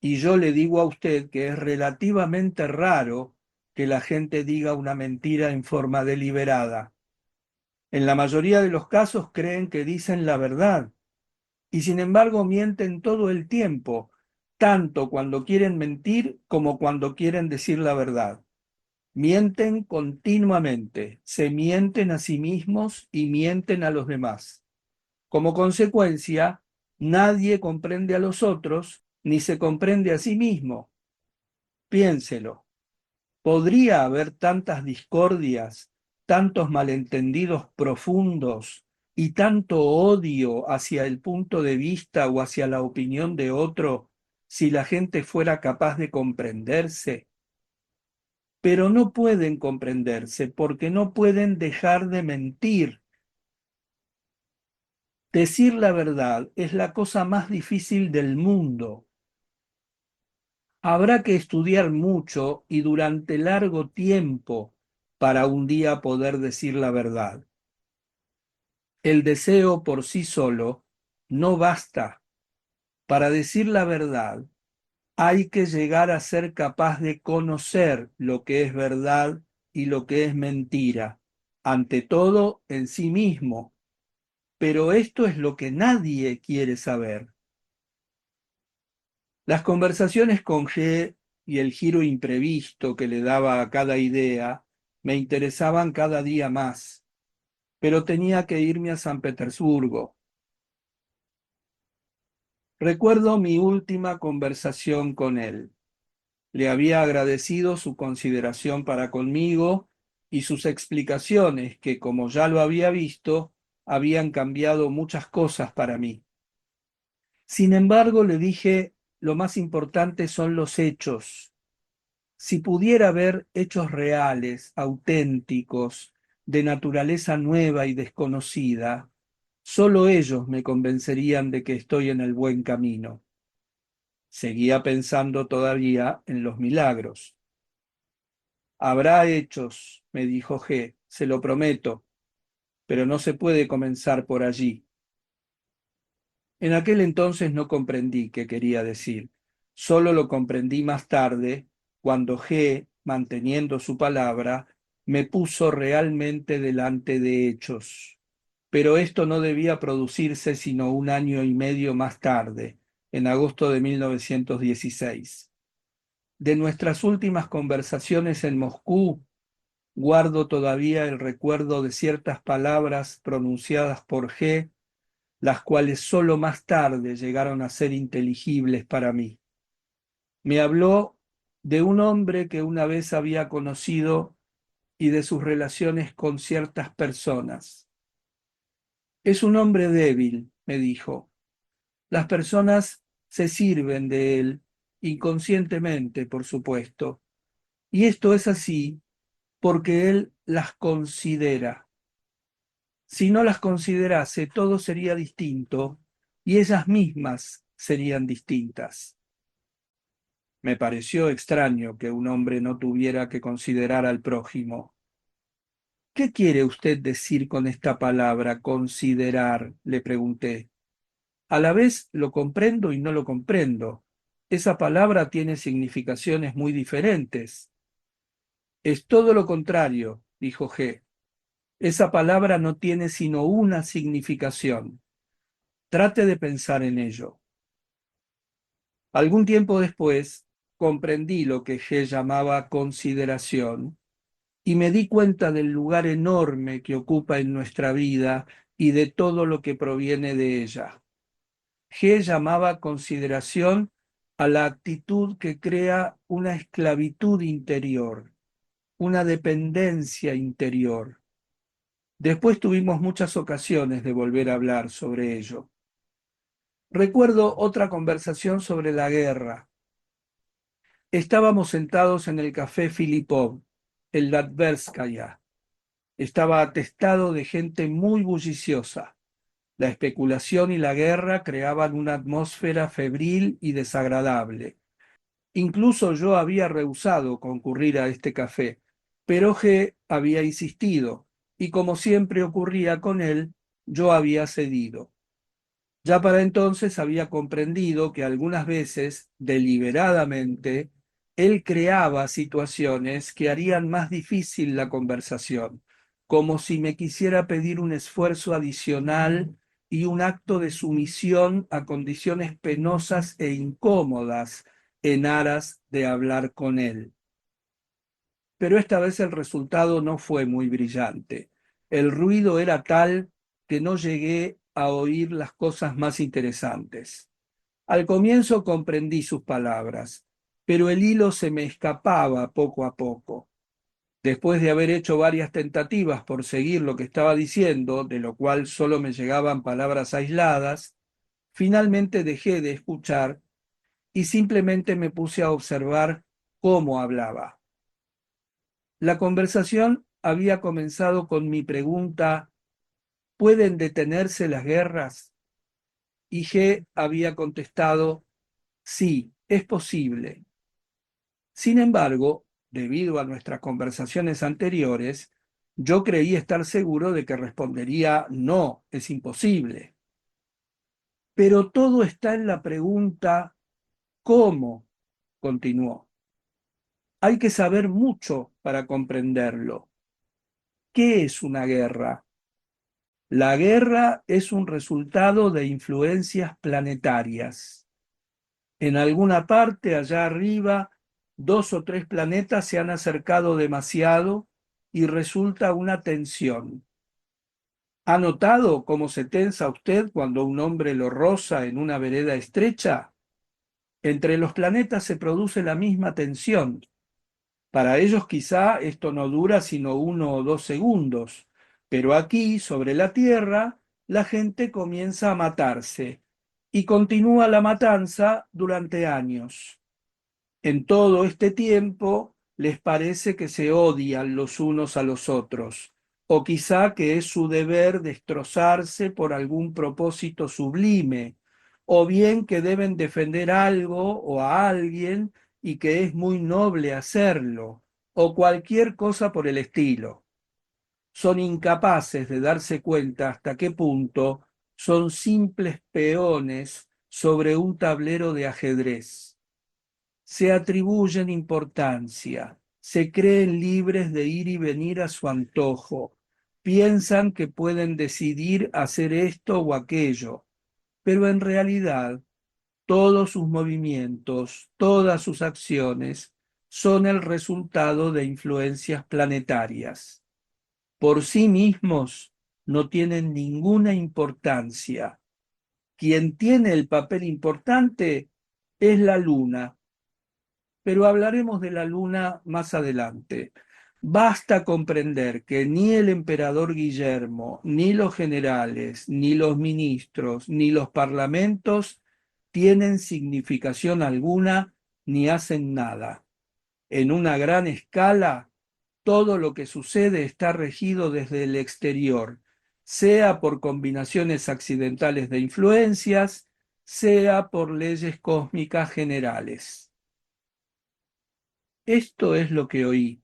Y yo le digo a usted que es relativamente raro que la gente diga una mentira en forma deliberada. En la mayoría de los casos creen que dicen la verdad y sin embargo mienten todo el tiempo, tanto cuando quieren mentir como cuando quieren decir la verdad. Mienten continuamente, se mienten a sí mismos y mienten a los demás. Como consecuencia, nadie comprende a los otros ni se comprende a sí mismo. Piénselo. ¿Podría haber tantas discordias, tantos malentendidos profundos y tanto odio hacia el punto de vista o hacia la opinión de otro si la gente fuera capaz de comprenderse? Pero no pueden comprenderse porque no pueden dejar de mentir. Decir la verdad es la cosa más difícil del mundo. Habrá que estudiar mucho y durante largo tiempo para un día poder decir la verdad. El deseo por sí solo no basta. Para decir la verdad, hay que llegar a ser capaz de conocer lo que es verdad y lo que es mentira, ante todo en sí mismo. Pero esto es lo que nadie quiere saber. Las conversaciones con G y el giro imprevisto que le daba a cada idea me interesaban cada día más, pero tenía que irme a San Petersburgo. Recuerdo mi última conversación con él. Le había agradecido su consideración para conmigo y sus explicaciones que, como ya lo había visto, habían cambiado muchas cosas para mí. Sin embargo, le dije, lo más importante son los hechos. Si pudiera ver hechos reales, auténticos, de naturaleza nueva y desconocida, solo ellos me convencerían de que estoy en el buen camino. Seguía pensando todavía en los milagros. Habrá hechos, me dijo G, se lo prometo, pero no se puede comenzar por allí. En aquel entonces no comprendí qué quería decir. Solo lo comprendí más tarde, cuando G, manteniendo su palabra, me puso realmente delante de hechos. Pero esto no debía producirse sino un año y medio más tarde, en agosto de 1916. De nuestras últimas conversaciones en Moscú, guardo todavía el recuerdo de ciertas palabras pronunciadas por G, las cuales sólo más tarde llegaron a ser inteligibles para mí. Me habló de un hombre que una vez había conocido y de sus relaciones con ciertas personas. Es un hombre débil, me dijo. Las personas se sirven de él, inconscientemente, por supuesto. Y esto es así porque él las considera. Si no las considerase, todo sería distinto y ellas mismas serían distintas. Me pareció extraño que un hombre no tuviera que considerar al prójimo. ¿Qué quiere usted decir con esta palabra, considerar? Le pregunté. A la vez lo comprendo y no lo comprendo. Esa palabra tiene significaciones muy diferentes. Es todo lo contrario, dijo G. Esa palabra no tiene sino una significación. Trate de pensar en ello. Algún tiempo después comprendí lo que G llamaba consideración y me di cuenta del lugar enorme que ocupa en nuestra vida y de todo lo que proviene de ella. G llamaba consideración a la actitud que crea una esclavitud interior, una dependencia interior. Después tuvimos muchas ocasiones de volver a hablar sobre ello. Recuerdo otra conversación sobre la guerra. Estábamos sentados en el café Filipov, en la Tverskaya. Estaba atestado de gente muy bulliciosa. La especulación y la guerra creaban una atmósfera febril y desagradable. Incluso yo había rehusado concurrir a este café, pero G había insistido, y como siempre ocurría con él, yo había cedido. Ya para entonces había comprendido que algunas veces, deliberadamente, él creaba situaciones que harían más difícil la conversación, como si me quisiera pedir un esfuerzo adicional y un acto de sumisión a condiciones penosas e incómodas en aras de hablar con él. Pero esta vez el resultado no fue muy brillante. El ruido era tal que no llegué a oír las cosas más interesantes. Al comienzo comprendí sus palabras, pero el hilo se me escapaba poco a poco. Después de haber hecho varias tentativas por seguir lo que estaba diciendo, de lo cual solo me llegaban palabras aisladas, finalmente dejé de escuchar y simplemente me puse a observar cómo hablaba. La conversación había comenzado con mi pregunta: ¿pueden detenerse las guerras? Y G había contestado: sí, es posible. Sin embargo, debido a nuestras conversaciones anteriores, yo creí estar seguro de que respondería: no, es imposible. Pero todo está en la pregunta ¿cómo? Continuó. Hay que saber mucho para comprenderlo. ¿Qué es una guerra? La guerra es un resultado de influencias planetarias. En alguna parte allá arriba, 2 o 3 planetas se han acercado demasiado y resulta una tensión. ¿Ha notado cómo se tensa usted cuando un hombre lo roza en una vereda estrecha? Entre los planetas se produce la misma tensión. Para ellos quizá esto no dura sino 1 o 2 segundos, pero aquí, sobre la Tierra, la gente comienza a matarse y continúa la matanza durante años. En todo este tiempo les parece que se odian los unos a los otros, o quizá que es su deber destrozarse por algún propósito sublime, o bien que deben defender algo o a alguien y que es muy noble hacerlo, o cualquier cosa por el estilo. Son incapaces de darse cuenta hasta qué punto son simples peones sobre un tablero de ajedrez. Se atribuyen importancia, se creen libres de ir y venir a su antojo, piensan que pueden decidir hacer esto o aquello, pero en realidad todos sus movimientos, todas sus acciones son el resultado de influencias planetarias. Por sí mismos no tienen ninguna importancia. Quien tiene el papel importante es la luna, pero hablaremos de la luna más adelante. Basta comprender que ni el emperador Guillermo, ni los generales, ni los ministros, ni los parlamentos tienen significación alguna ni hacen nada. En una gran escala, todo lo que sucede está regido desde el exterior, sea por combinaciones accidentales de influencias, sea por leyes cósmicas generales. Esto es lo que oí.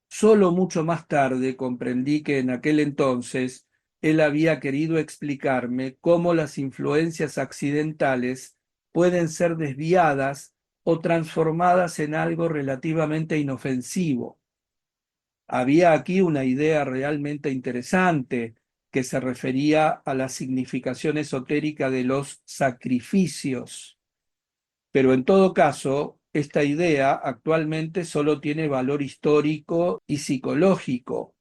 Solo mucho más tarde comprendí que en aquel entonces él había querido explicarme cómo las influencias accidentales pueden ser desviadas o transformadas en algo relativamente inofensivo. Había aquí una idea realmente interesante que se refería a la significación esotérica de los sacrificios. Pero en todo caso, esta idea actualmente solo tiene valor histórico y psicológico.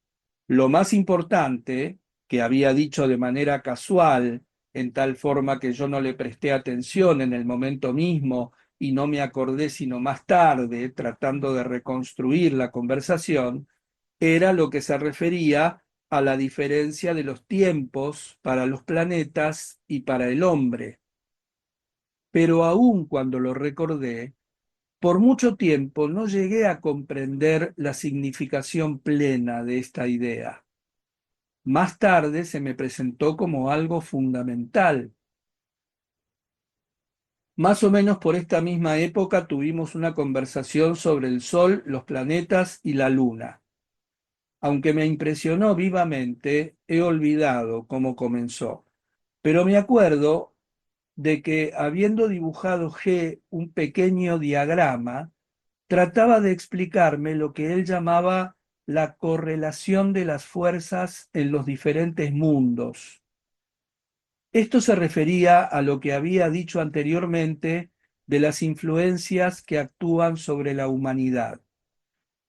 Lo más importante, que había dicho de manera casual, en tal forma que yo no le presté atención en el momento mismo y no me acordé sino más tarde, tratando de reconstruir la conversación, era lo que se refería a la diferencia de los tiempos para los planetas y para el hombre. Pero aun cuando lo recordé, por mucho tiempo no llegué a comprender la significación plena de esta idea. Más tarde se me presentó como algo fundamental. Más o menos por esta misma época tuvimos una conversación sobre el Sol, los planetas y la Luna. Aunque me impresionó vivamente, he olvidado cómo comenzó. Pero me acuerdo de que, habiendo dibujado G un pequeño diagrama, trataba de explicarme lo que él llamaba la correlación de las fuerzas en los diferentes mundos. Esto se refería a lo que había dicho anteriormente de las influencias que actúan sobre la humanidad.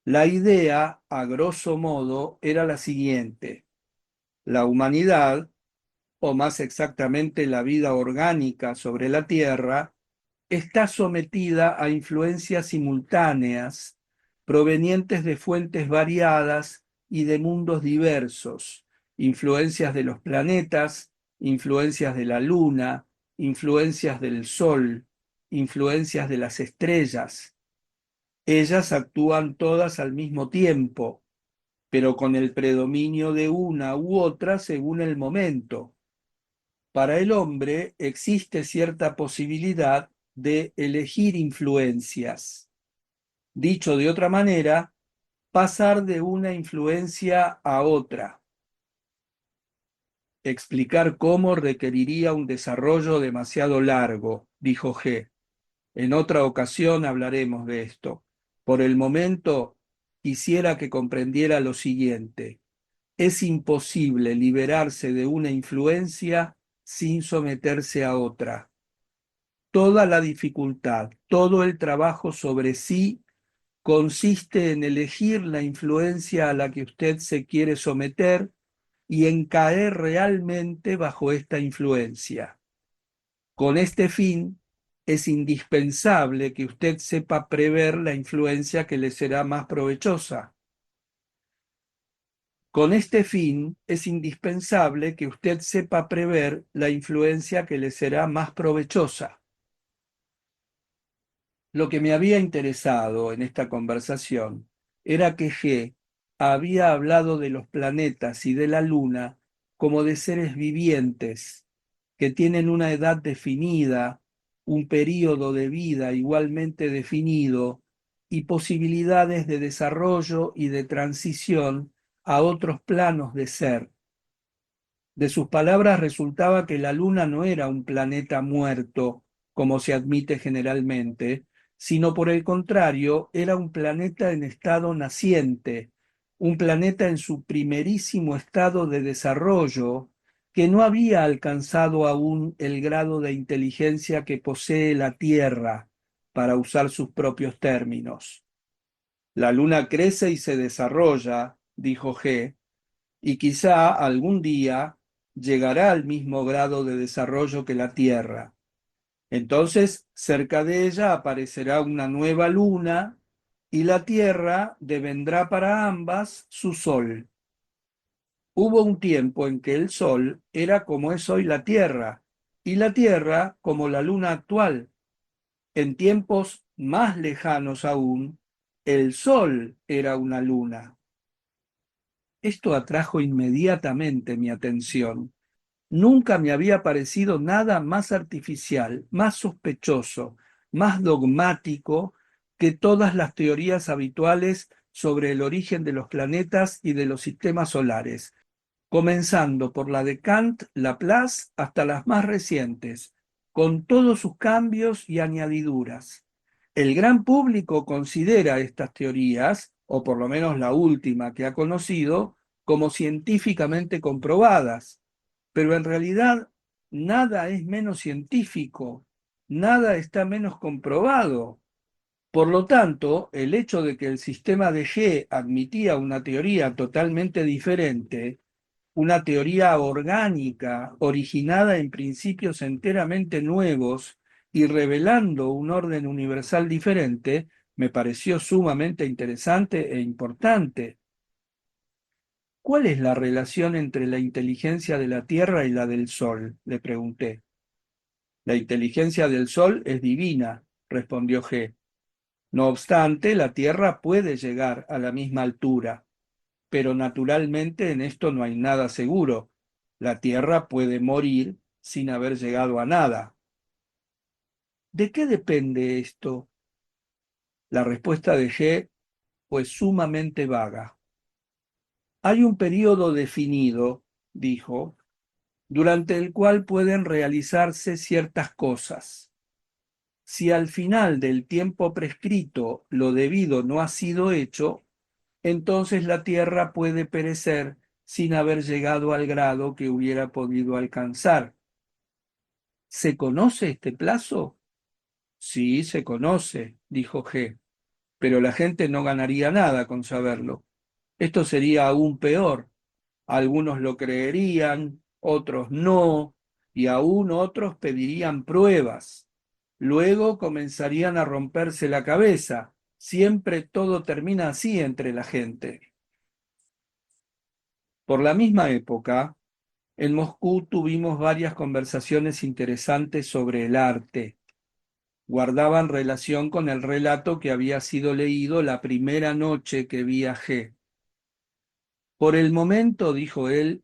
La idea, a grosso modo, era la siguiente: la humanidad, o más exactamente la vida orgánica sobre la Tierra, está sometida a influencias simultáneas provenientes de fuentes variadas y de mundos diversos, influencias de los planetas, influencias de la Luna, influencias del Sol, influencias de las estrellas. Ellas actúan todas al mismo tiempo, pero con el predominio de una u otra según el momento. Para el hombre existe cierta posibilidad de elegir influencias. Dicho de otra manera, pasar de una influencia a otra. Explicar cómo requeriría un desarrollo demasiado largo, dijo G. En otra ocasión hablaremos de esto. Por el momento, quisiera que comprendiera lo siguiente: es imposible liberarse de una influencia sin someterse a otra. Toda la dificultad, todo el trabajo sobre sí consiste en elegir la influencia a la que usted se quiere someter y en caer realmente bajo esta influencia. Con este fin, es indispensable que usted sepa prever la influencia que le será más provechosa. Con este fin, es indispensable que usted sepa prever la influencia que le será más provechosa. Lo que me había interesado en esta conversación era que G había hablado de los planetas y de la Luna como de seres vivientes que tienen una edad definida, un período de vida igualmente definido y posibilidades de desarrollo y de transición a otros planos de ser. De sus palabras resultaba que la Luna no era un planeta muerto, como se admite generalmente, sino por el contrario, era un planeta en estado naciente, un planeta en su primerísimo estado de desarrollo, que no había alcanzado aún el grado de inteligencia que posee la Tierra, para usar sus propios términos. La Luna crece y se desarrolla, dijo G, y quizá algún día llegará al mismo grado de desarrollo que la Tierra. Entonces, cerca de ella aparecerá una nueva luna y la Tierra devendrá para ambas su sol. Hubo un tiempo en que el Sol era como es hoy la Tierra y la Tierra como la luna actual. En tiempos más lejanos aún, el Sol era una luna. Esto atrajo inmediatamente mi atención. Nunca me había parecido nada más artificial, más sospechoso, más dogmático que todas las teorías habituales sobre el origen de los planetas y de los sistemas solares, comenzando por la de Kant, Laplace, hasta las más recientes, con todos sus cambios y añadiduras. El gran público considera estas teorías, o por lo menos la última que ha conocido, como científicamente comprobadas, pero en realidad nada es menos científico, nada está menos comprobado. Por lo tanto, el hecho de que el sistema de G admitía una teoría totalmente diferente, una teoría orgánica, originada en principios enteramente nuevos y revelando un orden universal diferente, me pareció sumamente interesante e importante. ¿Cuál es la relación entre la inteligencia de la Tierra y la del Sol?, le pregunté. La inteligencia del Sol es divina, respondió G. No obstante, la Tierra puede llegar a la misma altura, pero naturalmente en esto no hay nada seguro. La Tierra puede morir sin haber llegado a nada. ¿De qué depende esto? La respuesta de G fue sumamente vaga. Hay un periodo definido, dijo, durante el cual pueden realizarse ciertas cosas. Si al final del tiempo prescrito lo debido no ha sido hecho, entonces la tierra puede perecer sin haber llegado al grado que hubiera podido alcanzar. ¿Se conoce este plazo? Sí, se conoce, dijo G, pero la gente no ganaría nada con saberlo. Esto sería aún peor. Algunos lo creerían, otros no, y aún otros pedirían pruebas. Luego comenzarían a romperse la cabeza. Siempre todo termina así entre la gente. Por la misma época, en Moscú tuvimos varias conversaciones interesantes sobre el arte. Guardaban relación con el relato que había sido leído la primera noche que viajé. Por el momento, dijo él,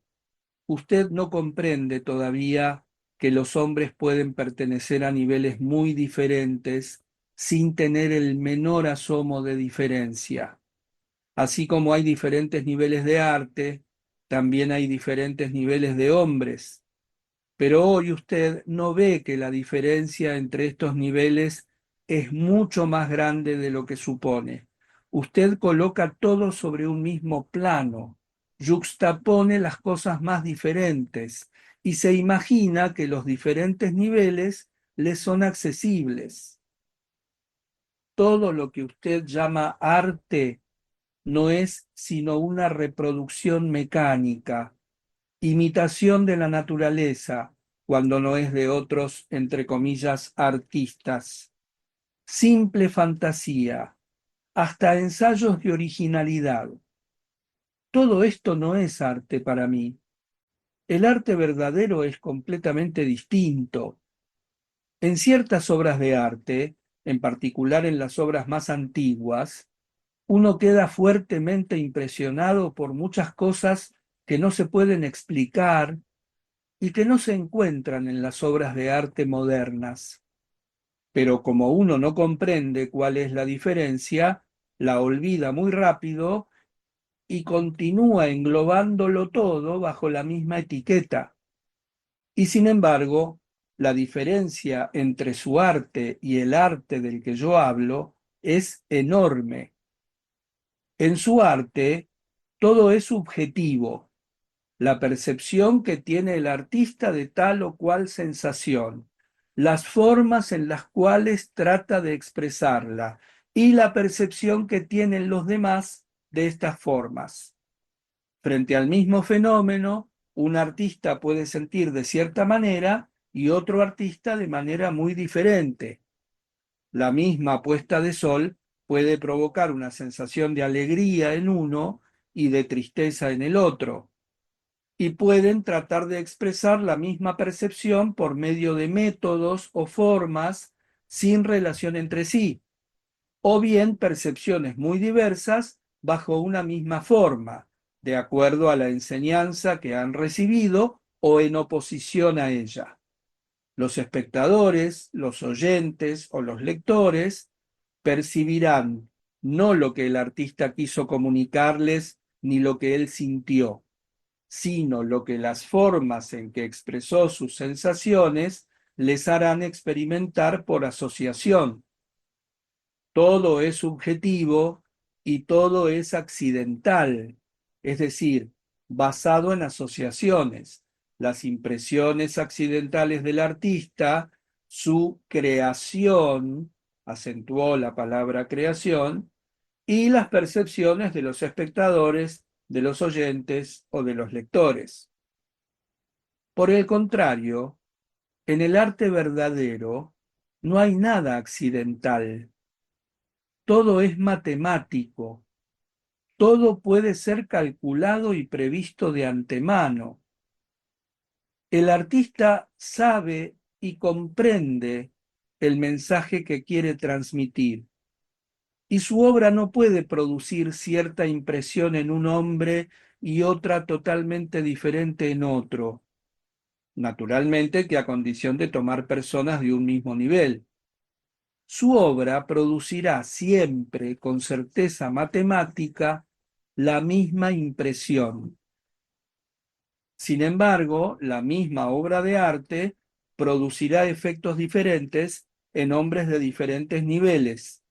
usted no comprende todavía que los hombres pueden pertenecer a niveles muy diferentes sin tener el menor asomo de diferencia. Así como hay diferentes niveles de arte, también hay diferentes niveles de hombres. Pero hoy usted no ve que la diferencia entre estos niveles es mucho más grande de lo que supone. Usted coloca todo sobre un mismo plano, yuxtapone las cosas más diferentes y se imagina que los diferentes niveles le son accesibles. Todo lo que usted llama arte no es sino una reproducción mecánica, imitación de la naturaleza, cuando no es de otros, entre comillas, artistas. Simple fantasía, hasta ensayos de originalidad. Todo esto no es arte para mí. El arte verdadero es completamente distinto. En ciertas obras de arte, en particular en las obras más antiguas, uno queda fuertemente impresionado por muchas cosas que no se pueden explicar y que no se encuentran en las obras de arte modernas. Pero como uno no comprende cuál es la diferencia, la olvida muy rápido y continúa englobándolo todo bajo la misma etiqueta. Y sin embargo, la diferencia entre su arte y el arte del que yo hablo es enorme. En su arte, todo es subjetivo, la percepción que tiene el artista de tal o cual sensación, las formas en las cuales trata de expresarla y la percepción que tienen los demás de estas formas. Frente al mismo fenómeno, un artista puede sentir de cierta manera y otro artista de manera muy diferente. La misma puesta de sol puede provocar una sensación de alegría en uno y de tristeza en el otro, y pueden tratar de expresar la misma percepción por medio de métodos o formas sin relación entre sí, o bien percepciones muy diversas bajo una misma forma, de acuerdo a la enseñanza que han recibido o en oposición a ella. Los espectadores, los oyentes o los lectores percibirán no lo que el artista quiso comunicarles ni lo que él sintió, sino lo que las formas en que expresó sus sensaciones les harán experimentar por asociación. Todo es subjetivo y todo es accidental, es decir, basado en asociaciones. Las impresiones accidentales del artista, su creación, acentuó la palabra creación, y las percepciones de los espectadores, de los oyentes o de los lectores. Por el contrario, en el arte verdadero no hay nada accidental. Todo es matemático, todo puede ser calculado y previsto de antemano. El artista sabe y comprende el mensaje que quiere transmitir, y su obra no puede producir cierta impresión en un hombre y otra totalmente diferente en otro. Naturalmente que a condición de tomar personas de un mismo nivel. Su obra producirá siempre con certeza matemática la misma impresión. Sin embargo, la misma obra de arte producirá efectos diferentes en hombres de diferentes niveles,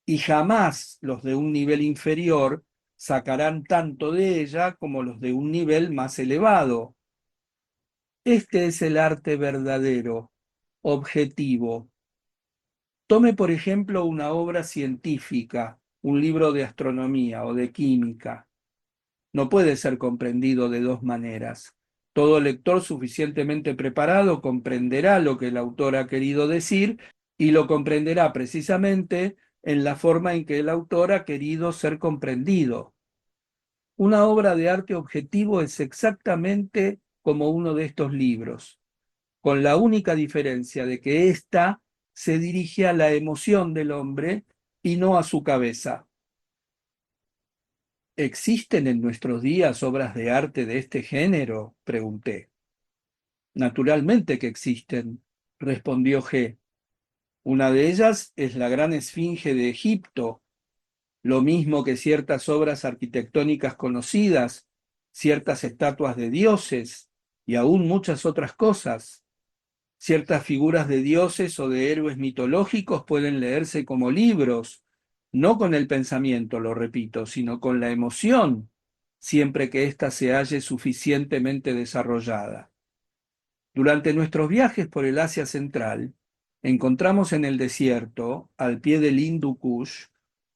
y jamás los de un nivel inferior sacarán tanto de ella como los de un nivel más elevado. Este es el arte verdadero, objetivo. Tome, por ejemplo, una obra científica, un libro de astronomía o de química. No puede ser comprendido de dos maneras. Todo lector suficientemente preparado comprenderá lo que el autor ha querido decir y lo comprenderá precisamente en la forma en que el autor ha querido ser comprendido. Una obra de arte objetivo es exactamente como uno de estos libros, con la única diferencia de que ésta se dirige a la emoción del hombre y no a su cabeza. ¿Existen en nuestros días obras de arte de este género?, pregunté. Naturalmente que existen, respondió G. Una de ellas es la gran Esfinge de Egipto, lo mismo que ciertas obras arquitectónicas conocidas, ciertas estatuas de dioses y aún muchas otras cosas. Ciertas figuras de dioses o de héroes mitológicos pueden leerse como libros, no con el pensamiento, lo repito, sino con la emoción, siempre que ésta se halle suficientemente desarrollada. Durante nuestros viajes por el Asia Central, encontramos en el desierto, al pie del Hindu Kush,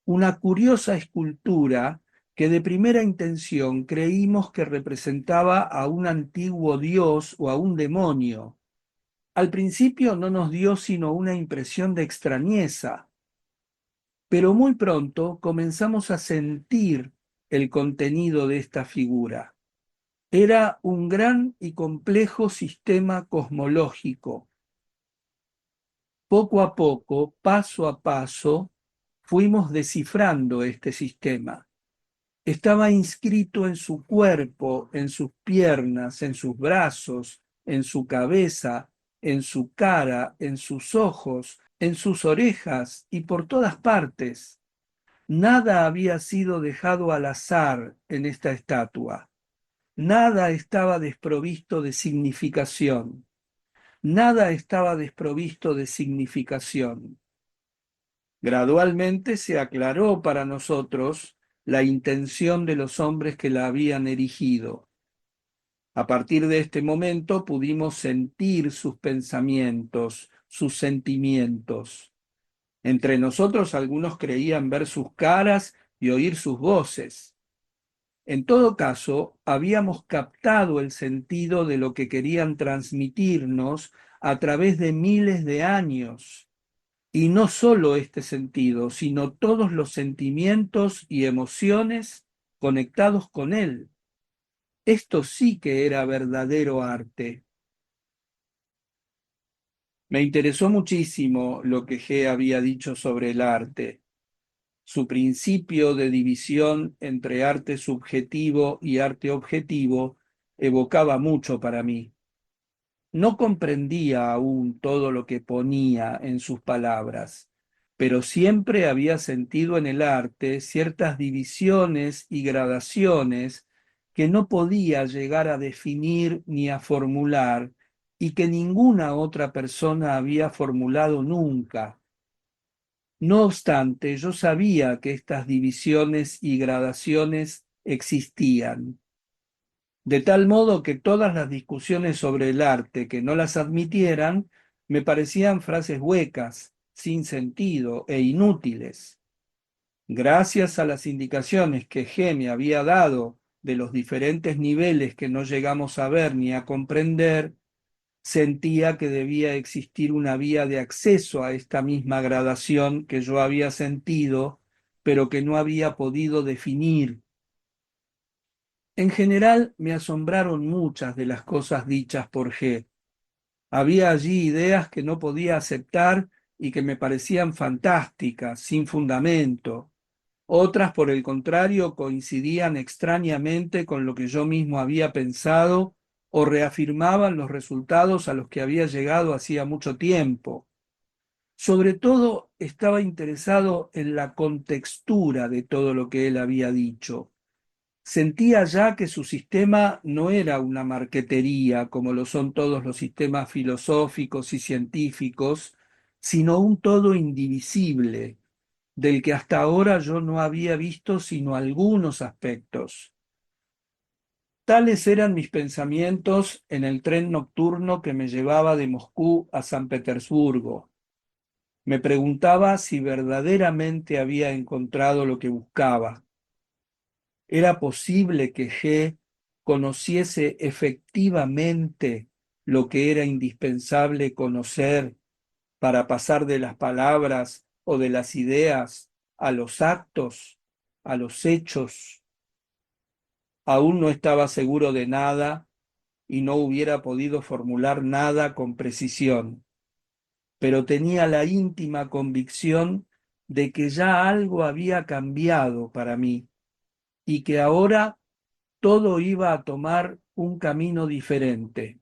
una curiosa escultura que de primera intención creímos que representaba a un antiguo dios o a un demonio. Al principio no nos dio sino una impresión de extrañeza, pero muy pronto comenzamos a sentir el contenido de esta figura. Era un gran y complejo sistema cosmológico. Poco a poco, paso a paso, fuimos descifrando este sistema. Estaba inscrito en su cuerpo, en sus piernas, en sus brazos, en su cabeza, en su cara, en sus ojos, en sus orejas y por todas partes. Nada había sido dejado al azar en esta estatua. Nada estaba desprovisto de significación. Nada estaba desprovisto de significación. Gradualmente se aclaró para nosotros la intención de los hombres que la habían erigido. A partir de este momento pudimos sentir sus pensamientos, sus sentimientos. Entre nosotros algunos creían ver sus caras y oír sus voces. En todo caso, habíamos captado el sentido de lo que querían transmitirnos a través de miles de años. Y no solo este sentido, sino todos los sentimientos y emociones conectados con él. Esto sí que era verdadero arte. Me interesó muchísimo lo que G había dicho sobre el arte. Su principio de división entre arte subjetivo y arte objetivo evocaba mucho para mí. No comprendía aún todo lo que ponía en sus palabras, pero siempre había sentido en el arte ciertas divisiones y gradaciones que no podía llegar a definir ni a formular y que ninguna otra persona había formulado nunca. No obstante, yo sabía que estas divisiones y gradaciones existían, de tal modo que todas las discusiones sobre el arte que no las admitieran me parecían frases huecas, sin sentido e inútiles. Gracias a las indicaciones que G me había dado de los diferentes niveles que no llegamos a ver ni a comprender, sentía que debía existir una vía de acceso a esta misma gradación que yo había sentido, pero que no había podido definir. En general, me asombraron muchas de las cosas dichas por G. Había allí ideas que no podía aceptar y que me parecían fantásticas, sin fundamento. Otras, por el contrario, coincidían extrañamente con lo que yo mismo había pensado o reafirmaban los resultados a los que había llegado hacía mucho tiempo. Sobre todo, estaba interesado en la contextura de todo lo que él había dicho. Sentía ya que su sistema no era una marquetería, como lo son todos los sistemas filosóficos y científicos, sino un todo indivisible, del que hasta ahora yo no había visto sino algunos aspectos. Tales eran mis pensamientos en el tren nocturno que me llevaba de Moscú a San Petersburgo. Me preguntaba si verdaderamente había encontrado lo que buscaba. ¿Era posible que G conociese efectivamente lo que era indispensable conocer para pasar de las palabras o de las ideas a los actos, a los hechos? Aún no estaba seguro de nada y no hubiera podido formular nada con precisión, pero tenía la íntima convicción de que ya algo había cambiado para mí y que ahora todo iba a tomar un camino diferente.